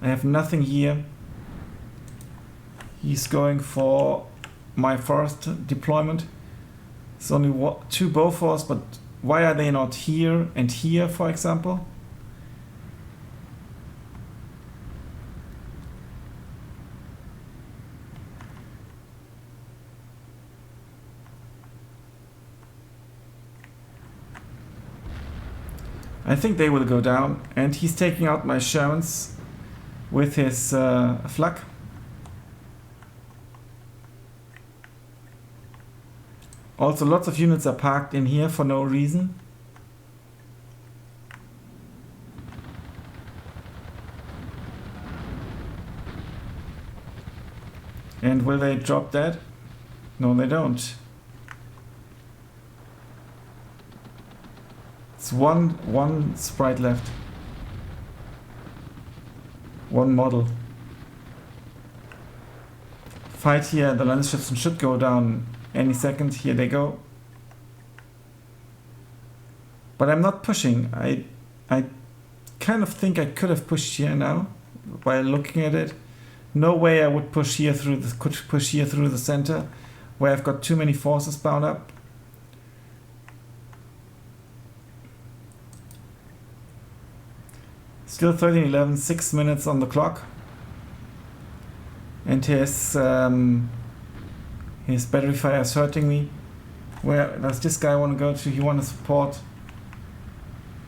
I have nothing here. He's going for my forest deployment. It's only 2 Bofors, but why are they not here and here, for example? I think they will go down, and he's taking out my Shermans with his flak. Also, lots of units are parked in here for no reason. And will they drop that? No, they don't. It's one sprite left. One model. Fight here, the Landesschützen should go down any second. Here they go. But I'm not pushing. I kind of think I could have pushed here now by looking at it. No way I would push here through the center where I've got too many forces bound up. Still 13:11, 6 minutes on the clock. And his battery fire is hurting me. Where does this guy want to go to? He wants to support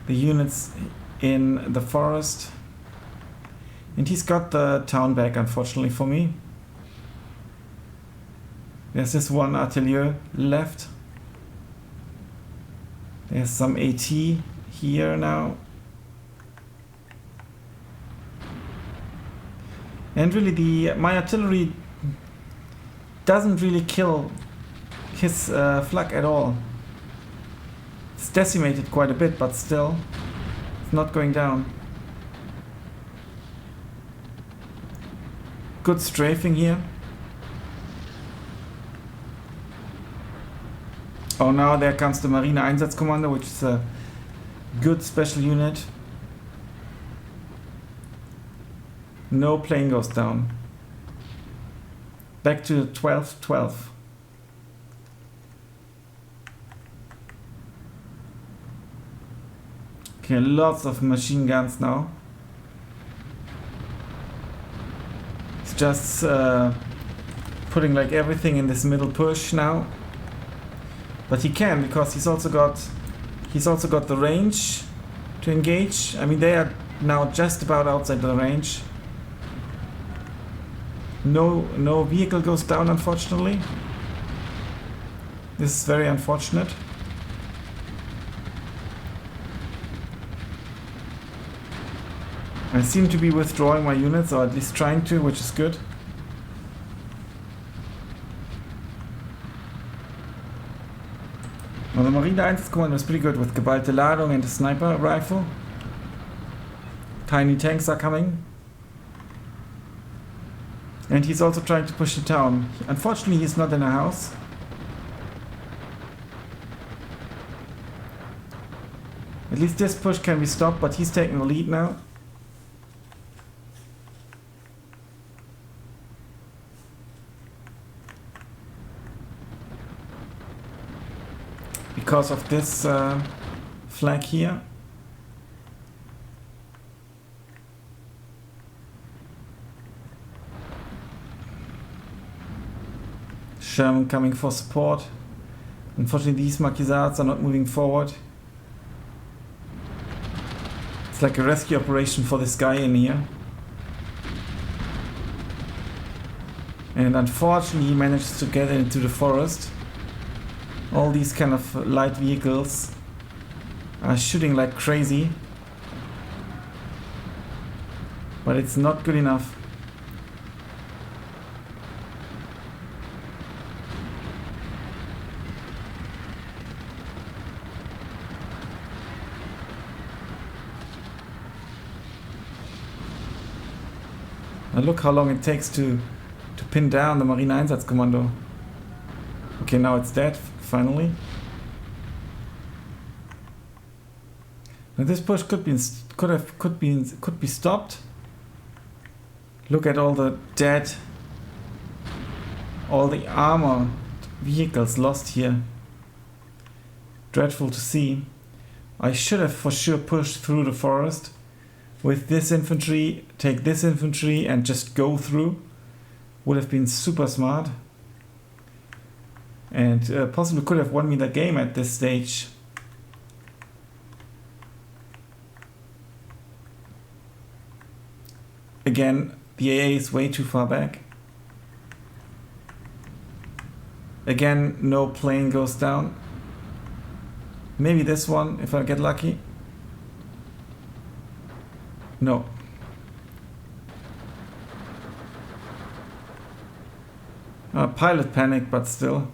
the units in the forest. And he's got the town back, unfortunately for me. There's this one artillery left. There's some AT here now. And really, my artillery doesn't really kill his flak at all. It's decimated quite a bit, but still, it's not going down. Good strafing here. Oh, now there comes the Marine Einsatzkommando, which is a good special unit. No plane goes down. Back to 12-12. Okay, lots of machine guns now. It's just putting like everything in this middle push now. But he can, because he's also got He's also got the range to engage. I mean, they are now just about outside the range. No vehicle goes down, unfortunately. This is very unfortunate. I seem to be withdrawing my units, or at least trying to, which is good. Well, the Marine 1 command was pretty good with Geballte Ladung and a sniper rifle. Tiny tanks are coming. And he's also trying to push the town. Unfortunately, he's not in a house. At least this push can be stopped, but he's taking the lead now. Because of this flag here. Sherman coming for support. Unfortunately, these Maquisards are not moving forward. It's like a rescue operation for this guy in here. And unfortunately, he manages to get into the forest. All these kind of light vehicles are shooting like crazy. But it's not good enough. Now look how long it takes to pin down the Marine Einsatzkommando. Okay, now it's dead, finally. Now this push could be stopped. Look at all the dead, all the armor vehicles lost here. Dreadful to see. I should have for sure pushed through the forest with this infantry, take this infantry and just go through. Would have been super smart. And possibly could have won me the game at this stage. Again, the AA is way too far back. Again, no plane goes down. Maybe this one, if I get lucky. No. Pilot panic, but still.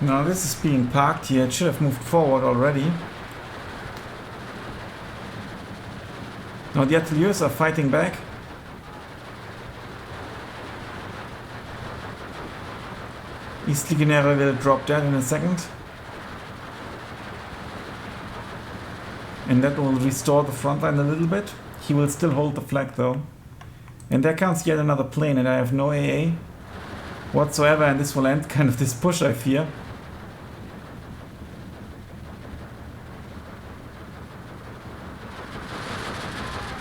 Now this is being parked here. It should have moved forward already. Now the artilleers are fighting back. East Legionnaire will drop dead in a second. And that will restore the front line a little bit. He will still hold the flag though. And there comes yet another plane and I have no AA whatsoever, and this will end kind of this push, I fear.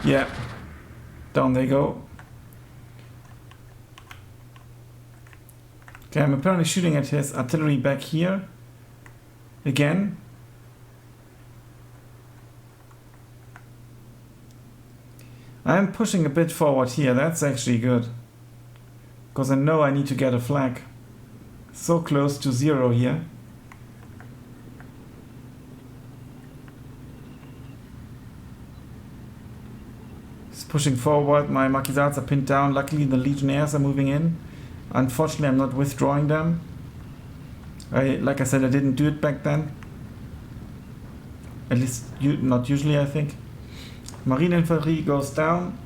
Yeah, down they go. Okay, I'm apparently shooting at his artillery back here. Again. I'm pushing a bit forward here, that's actually good. Because I know I need to get a flag. So close to zero here. Just pushing forward, my Maquisards are pinned down. Luckily the Legionnaires are moving in. Unfortunately I'm not withdrawing them. Like I said, I didn't do it back then. At least not usually, I think. Marine Infantry goes down.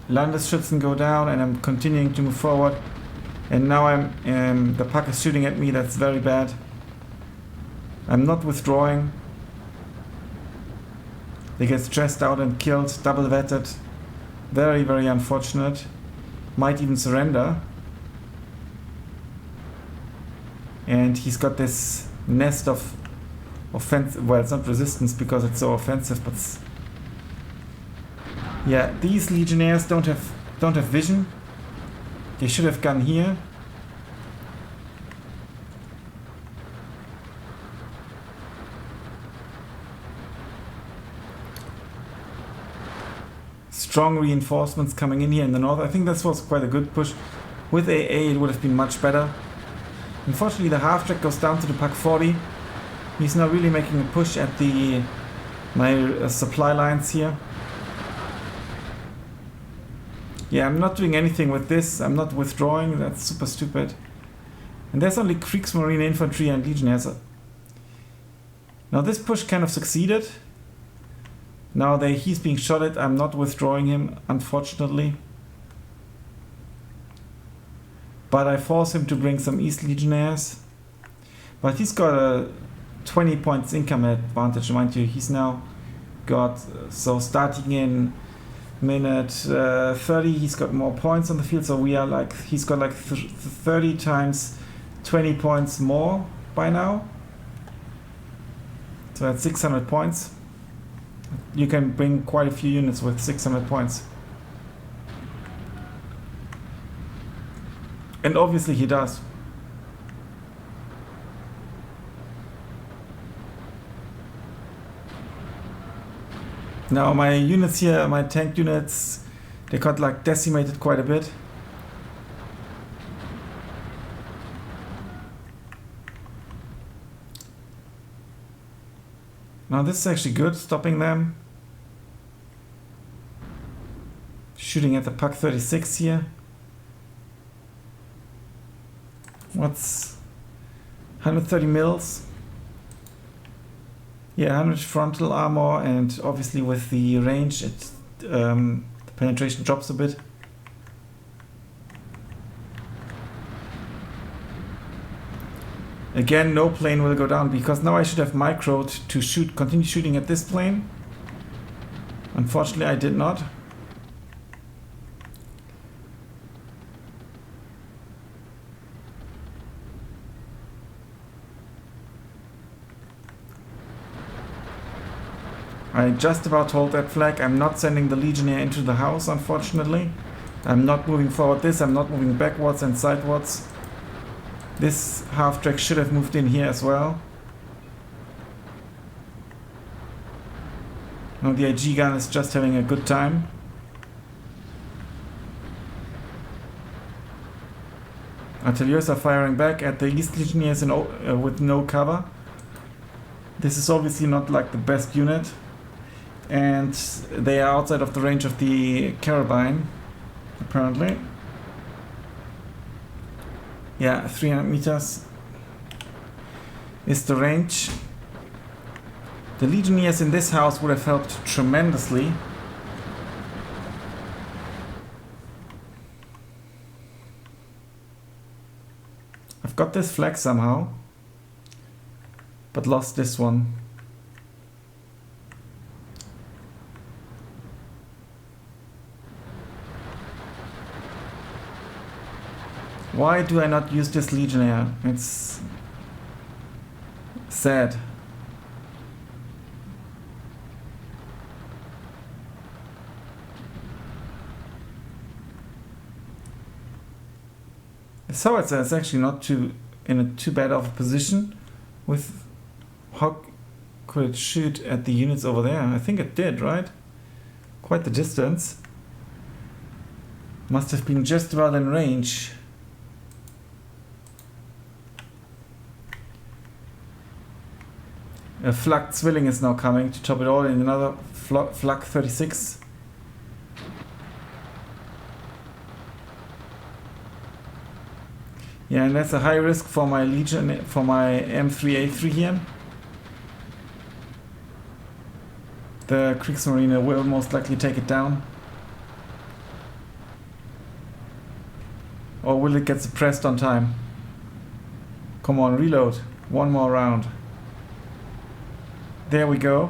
Landesschützen go down, and I'm continuing to move forward. And now the puck is shooting at me. That's very bad. I'm not withdrawing. They get stressed out and killed, double vetted. Very, very unfortunate. Might even surrender. And he's got this nest of offensive. Well, it's not resistance because it's so offensive, but yeah, these legionnaires don't have vision. They should have gone here. Strong reinforcements coming in here in the north. I think this was quite a good push. With AA it would have been much better. Unfortunately the half-track goes down to the Pak 40. He's now really making a push at my supply lines here. Yeah, I'm not doing anything with this. I'm not withdrawing. That's super stupid. And there's only Kriegsmarine infantry and legionnaires. Now this push kind of succeeded. Now he's being shot at. I'm not withdrawing him, unfortunately. But I force him to bring some East Legionnaires. But he's got a 20 points income advantage, mind you. He's now got, so starting in minute 30, he's got more points on the field. So we are like, he's got like 30 times 20 points more by now. So that's 600 points. You can bring quite a few units with 600 points. And obviously he does. Now my units here, my tank units, they got like decimated quite a bit. Now this is actually good, stopping them. Shooting at the Pak 36 here. What's 130 mils? Yeah, 100 frontal armor, and obviously with the range, the penetration drops a bit. Again, no plane will go down because now I should have microed to continue shooting at this plane. Unfortunately, I did not. I just about hold that flag. I'm not sending the Legionnaire into the house, unfortunately. I'm not moving forward this, I'm not moving backwards and sidewards. This half-track should have moved in here as well. Now the IG gun is just having a good time. Artilleers are firing back at the East Legionnaires with no cover. This is obviously not like the best unit. And they are outside of the range of the carabine, apparently. Yeah, 300 meters is the range. The Legionnaires in this house would have helped tremendously. I've got this flag somehow, but lost this one. Why do I not use this Legionnaire? It's sad. So it's actually not in a too bad of a position. With how could it shoot at the units over there? I think it did, right? Quite the distance. Must have been just about in range. A Flak Zwilling is now coming to top it all in another Flak 36. Yeah, and that's a high risk for my Legion, for my M3A3 here. The Kriegsmarine will most likely take it down. Or will it get suppressed on time? Come on, reload. One more round. There we go.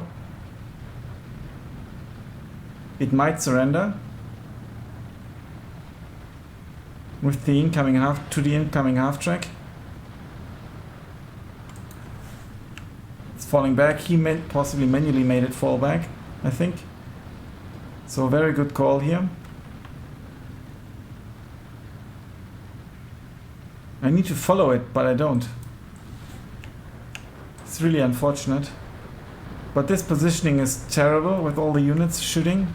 It might surrender. With the incoming half track. It's falling back. He possibly manually made it fall back, I think. So a very good call here. I need to follow it, but I don't. It's really unfortunate. But this positioning is terrible with all the units shooting.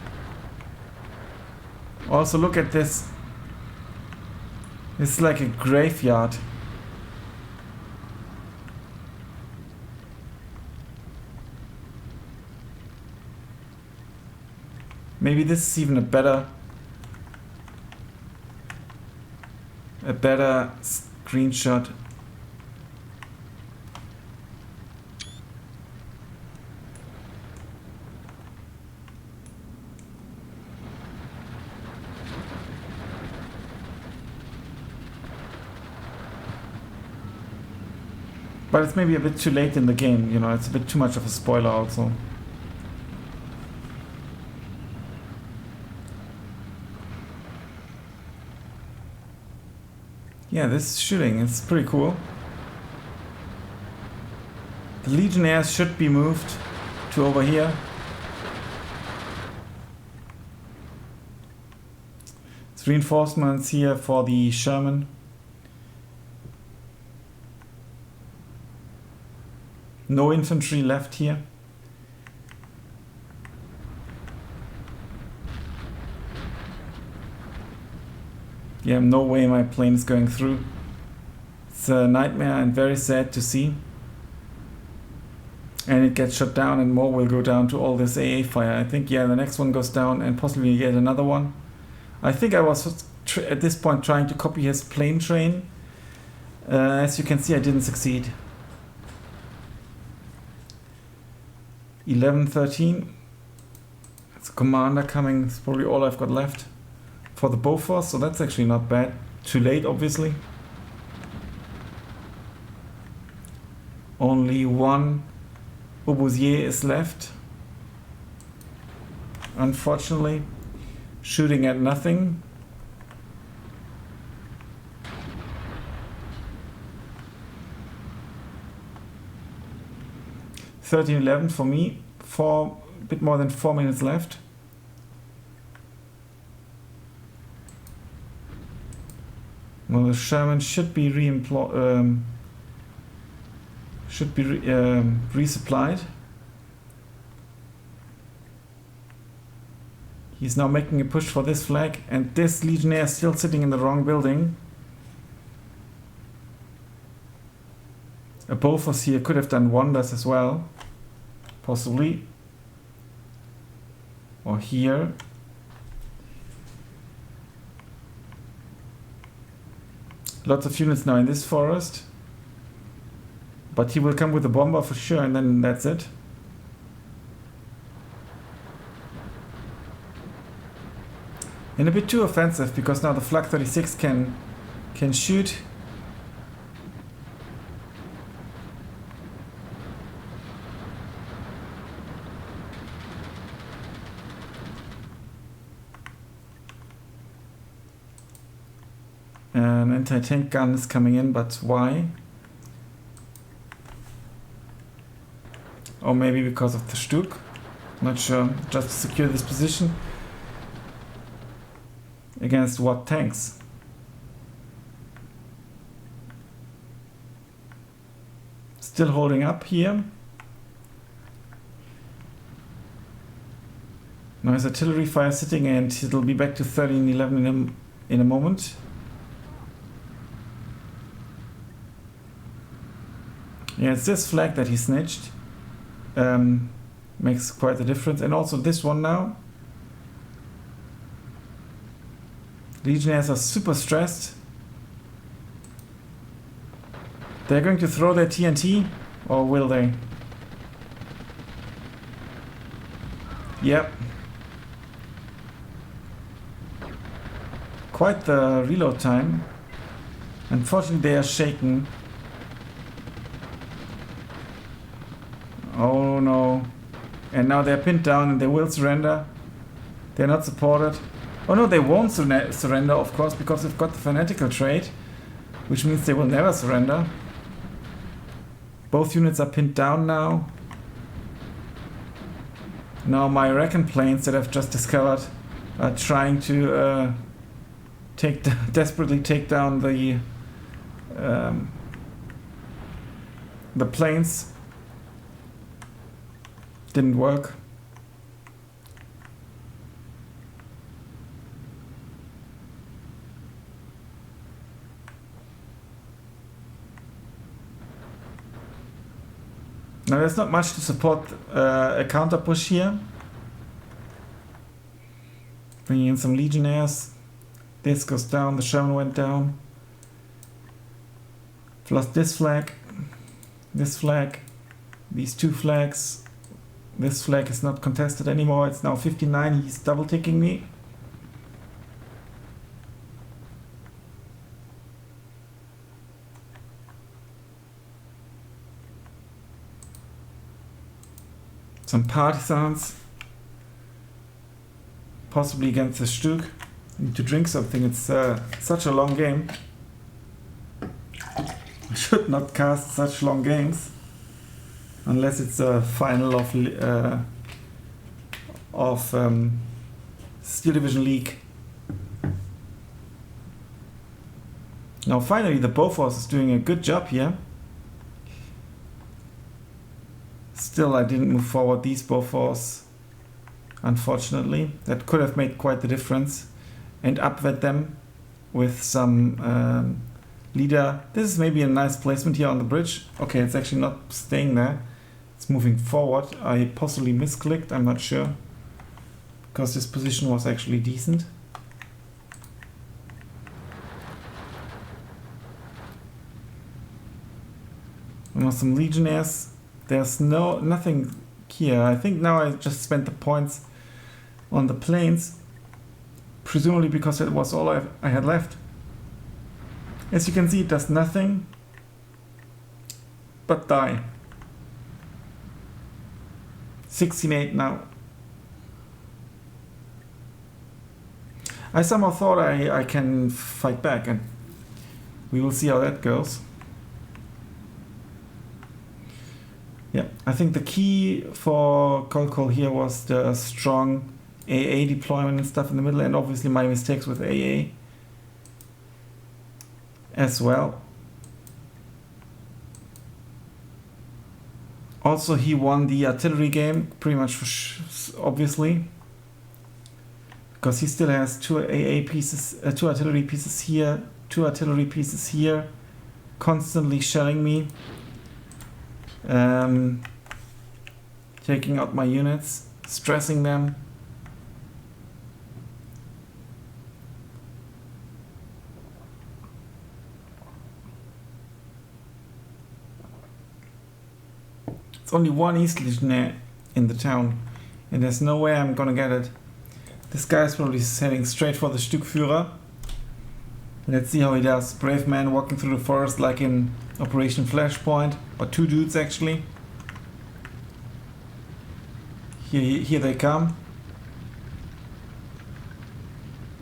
Also look at this. It's like a graveyard. Maybe this is even a better screenshot. But it's maybe a bit too late in the game, you know, it's a bit too much of a spoiler also. Yeah, this shooting is pretty cool. The Legionnaires should be moved to over here. It's reinforcements here for the Sherman. No infantry left here. Yeah, no way my plane is going through. It's a nightmare and very sad to see. And it gets shut down and more will go down to all this AA fire. I think, yeah, the next one goes down and possibly yet another one. I think I was at this point trying to copy his plane train. As you can see, I didn't succeed. 11-13. It's a commander coming. It's probably all I've got left for the Bofors, so that's actually not bad. Too late, obviously. Only one obusier is left. Unfortunately, shooting at nothing. (13-11) for me. A bit more than 4 minutes left. Well, the Sherman should be resupplied. He's now making a push for this flag, and this Legionnaire is still sitting in the wrong building. A Bofors here could have done wonders as well, possibly. Or here. Lots of units now in this forest. But he will come with a bomber for sure, and then that's it. And a bit too offensive, because now the Flak 36 can shoot. An anti-tank gun is coming in, but why? Or maybe because of the Stuk. Not sure. Just to secure this position. Against what tanks? Still holding up here. Now his artillery fire sitting, and it'll be back to 13-11 in a moment. Yeah, it's this flag that he snitched. Makes quite a difference. And also this one now. Legionnaires are super stressed. They're going to throw their TNT, or will they? Yep. Quite the reload time. Unfortunately, they are shaken. Oh no. And now they're pinned down and they will surrender. They're not supported. Oh no, they won't surrender, of course, because they've got the fanatical trait, which means they will never surrender. Both units are pinned down now. Now my recon planes that I've just discovered are trying to desperately take down the planes. Didn't work. Now there's not much to support a counter push here. Bringing in some legionnaires. This goes down, the Sherman went down. Plus this flag, these two flags. This flag is not contested anymore, it's now 59, he's double ticking me. Some partisans. Possibly against the Stück. Need to drink something, it's such a long game. I should not cast such long games. Unless it's a final of Steel Division League. Now finally the Bofors is doing a good job here. Still I didn't move forward these Bofors, unfortunately. That could have made quite the difference. And upvet them with some leader. This is maybe a nice placement here on the bridge. Okay, it's actually not staying there. It's moving forward. I possibly misclicked, I'm not sure. Because this position was actually decent. And with some legionnaires. There's nothing here. I think now I just spent the points on the planes. Presumably because that was all I had left. As you can see, it does nothing but die. 16-8 now. I somehow thought I can fight back, and we will see how that goes. Yeah, I think the key for Colcol here was the strong AA deployment and stuff in the middle, and obviously my mistakes with AA as well. Also, he won the artillery game, pretty much obviously, because he still has two AA pieces, two artillery pieces here, two artillery pieces here, constantly shelling me. Taking out my units, stressing them. It's only one East Legionnaire in the town, and there's no way I'm gonna get it. This guy's probably heading straight for the Stückführer. Let's see how he does. Brave man walking through the forest like in Operation Flashpoint, or two dudes actually. Here they come.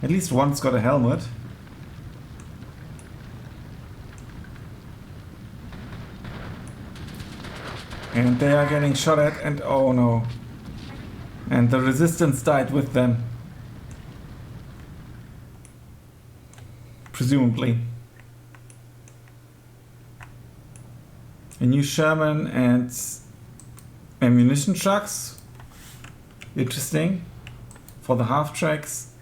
At least one's got a helmet. And they are getting shot at, and oh no. And the resistance died with them. Presumably. A new Sherman and ammunition trucks. Interesting. For the half tracks.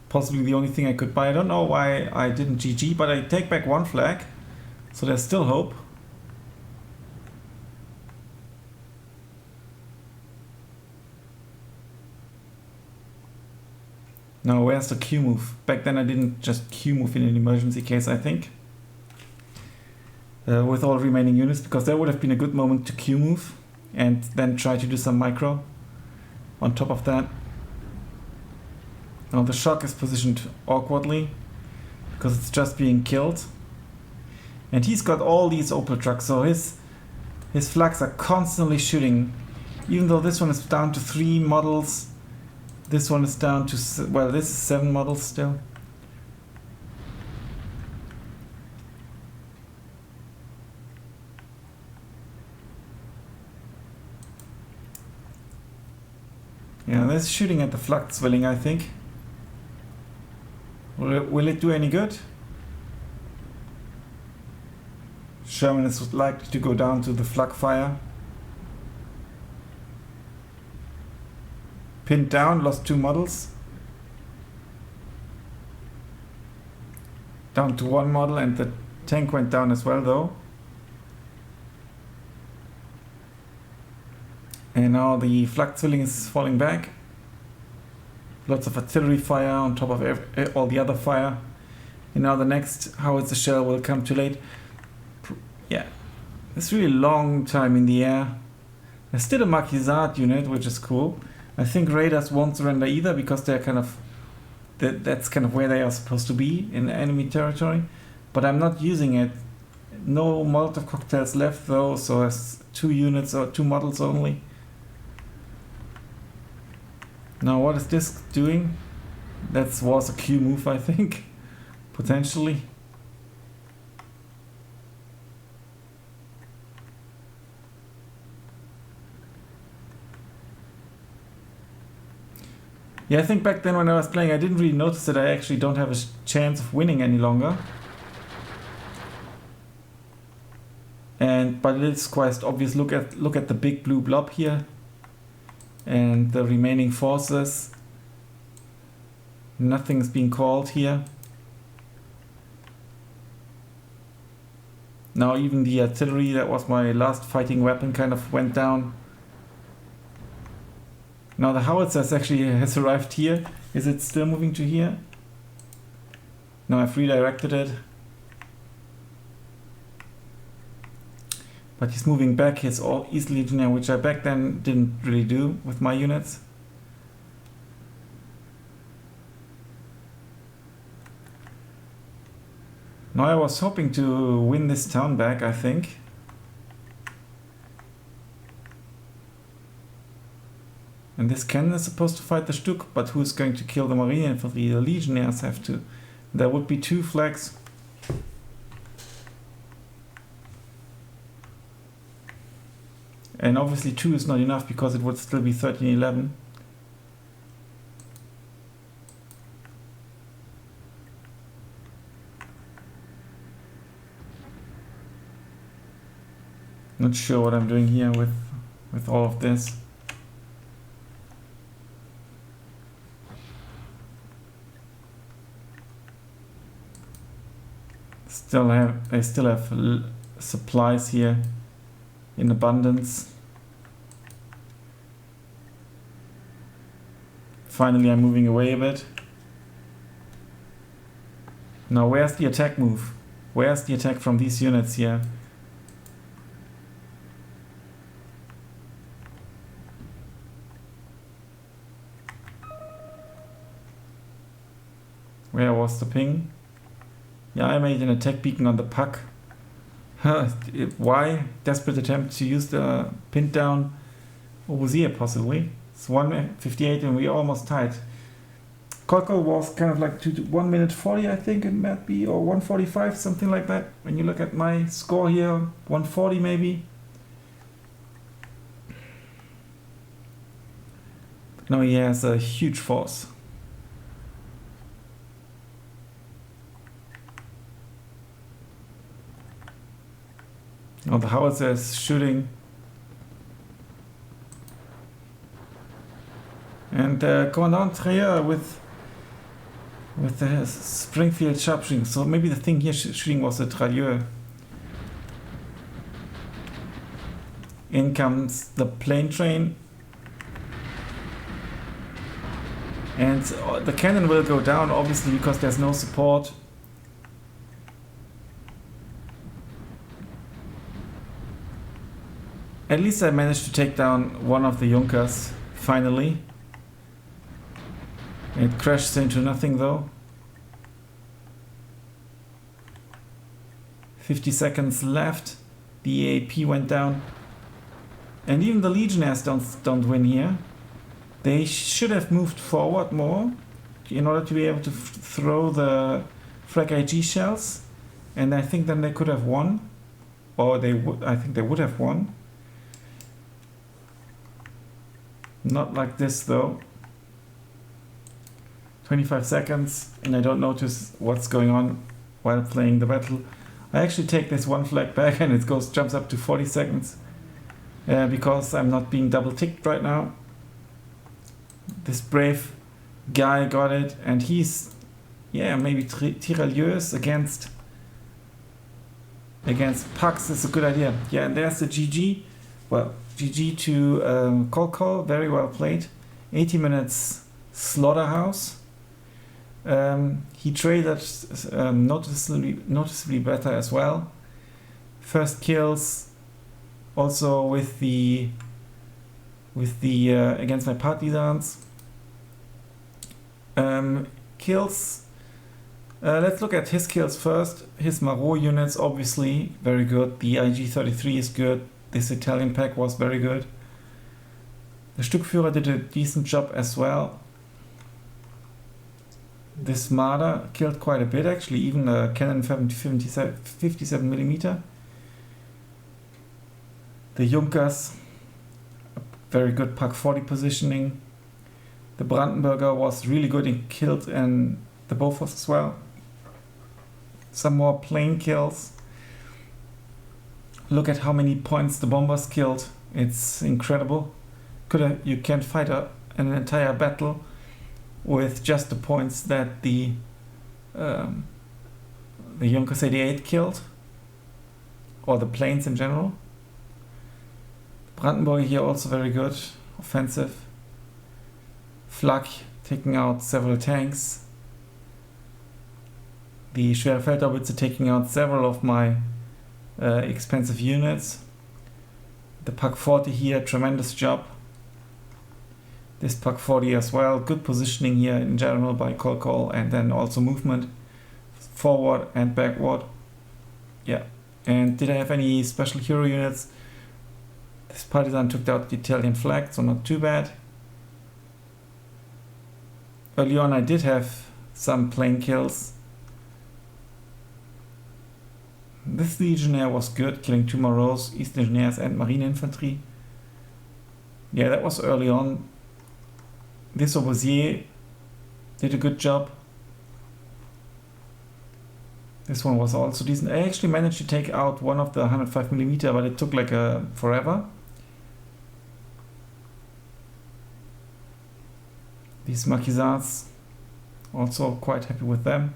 Possibly the only thing I could buy. I don't know why I didn't GG, but I take back one flag. So there's still hope. Now where's the Q move? Back then I didn't just Q move in an emergency case, I think. With all remaining units, because that would have been a good moment to Q move and then try to do some micro on top of that. Now the shock is positioned awkwardly because it's just being killed. And he's got all these Opel trucks, so his flags are constantly shooting. Even though this one is down to 3 models, this one is down to, well, this is 7 models still. Yeah, that's shooting at the flak zwilling, I think. Will it do any good? Sherman is likely to go down to the flak fire. Pinned down, lost 2 models. Down to 1 model, and the tank went down as well though. And now the flak zwilling is falling back. Lots of artillery fire on top of all the other fire. And now the next howitzer shell will come too late. Yeah, it's really long time in the air. There's still a Marquisat unit, which is cool. I think radars won't surrender either because they're kind of that's kind of where they are supposed to be in enemy territory. But I'm not using it. No Molotov cocktails left though, so it's 2 units or 2 models only. Now what is this doing? That was a Q move, I think, potentially. Yeah, I think back then when I was playing I didn't really notice that I actually don't have a chance of winning any longer. But it is quite obvious. Look at the big blue blob here. And the remaining forces. Nothing's being called here. Now even the artillery, that was my last fighting weapon, kind of went down. Now the howitzer actually has arrived here. Is it still moving to here? No, I've redirected it. But he's moving back his East Legionnaire, which I back then didn't really do with my units. Now I was hoping to win this town back, I think. And this cannon is supposed to fight the Stuck, but who's going to kill the Marine Infantry? The Legionnaires have to. There would be 2 flags. And obviously 2 is not enough because it would still be 13-11. Not sure what I'm doing here with all of this. I still have supplies here in abundance. Finally, I'm moving away a bit. Now, where's the attack move? Where's the attack from these units here? Where was the ping? Yeah, I made an attack beacon on the puck. Why? Desperate attempt to use the pinned down Overseer possibly. It's 1:58 and we almost tied. Colcol was kind of like 1 minute 40, I think it might be, or 1:45, something like that. When you look at my score here, 1:40 maybe. But now he has a huge force. Now the howitzer is shooting. And Commandant Treyer with the Springfield sharpshooting. So maybe the thing here shooting was a tirailleur. In comes the plane train. And the cannon will go down obviously because there's no support. At least I managed to take down one of the Junkers, finally. It crashes into nothing though. 50 seconds left. The EAP went down. And even the Legionnaires don't win here. They should have moved forward more in order to be able to throw the frag IG shells. And I think then they could have won. Or I think they would have won. Not like this though. 25 seconds and I don't notice what's going on while playing the battle. I actually take this one flag back and it jumps up to 40 seconds because I'm not being double ticked right now. This brave guy got it and he's, yeah, maybe tirailleurs against pucks is a good idea. Yeah, and there's the GG. Well, GG to Colcol, very well played. 80 minutes slaughterhouse. He traded noticeably better as well. First kills also with the against my partisans. Kills. Let's look at his kills first. His Marot units, obviously, very good. The IG-33 is good. This Italian pack was very good. The Stückführer did a decent job as well. This Marder killed quite a bit actually, even a Canon 57mm. The Junkers, very good Pak 40 positioning. The Brandenburger was really good and killed and the Bofors as well. Some more plane kills. Look at how many points the bombers killed. It's incredible. You can't fight an entire battle with just the points that the Junkers 88 killed, or the planes in general. Brandenburg here also very good, offensive. Flak taking out several tanks. The Schwere Feldhaubitze taking out several of my expensive units. The Pak 40 here, tremendous job. This Pak 40 as well, good positioning here in general by Colcol, and then also movement forward and backward. Yeah, and did I have any special hero units? This partisan took out the Italian flag, so not too bad. Early on I did have some plane kills. This Legionnaire was good, killing 2 Moros, East Legionnaires and Marine Infantry. Yeah, that was early on. This Obusier did a good job. This one was also decent. I actually managed to take out one of the 105mm, but it took like forever. These Maquisards, also quite happy with them.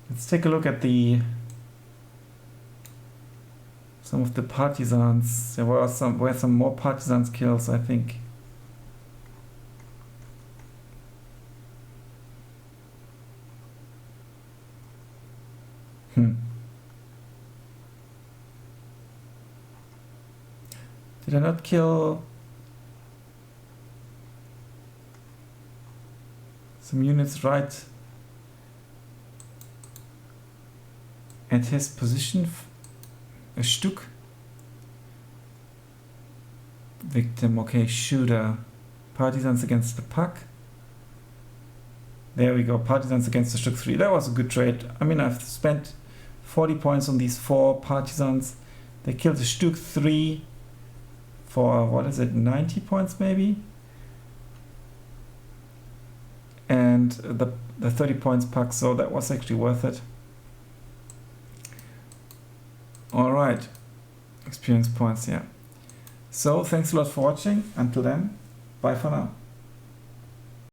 Let's take a look at some of the partisans. There were some more partisans kills, I think. Did I not kill some units right at his position? A Stück. Victim, okay, shooter. Partisans against the Pak. There we go, partisans against the Stück 3. That was a good trade. I mean, I've spent 40 points on these 4 partisans. They killed the Stück 3 for, what is it, 90 points maybe? And the 30 points Pak, so that was actually worth it. Alright, experience points, yeah. So, thanks a lot for watching. Until then, bye for now.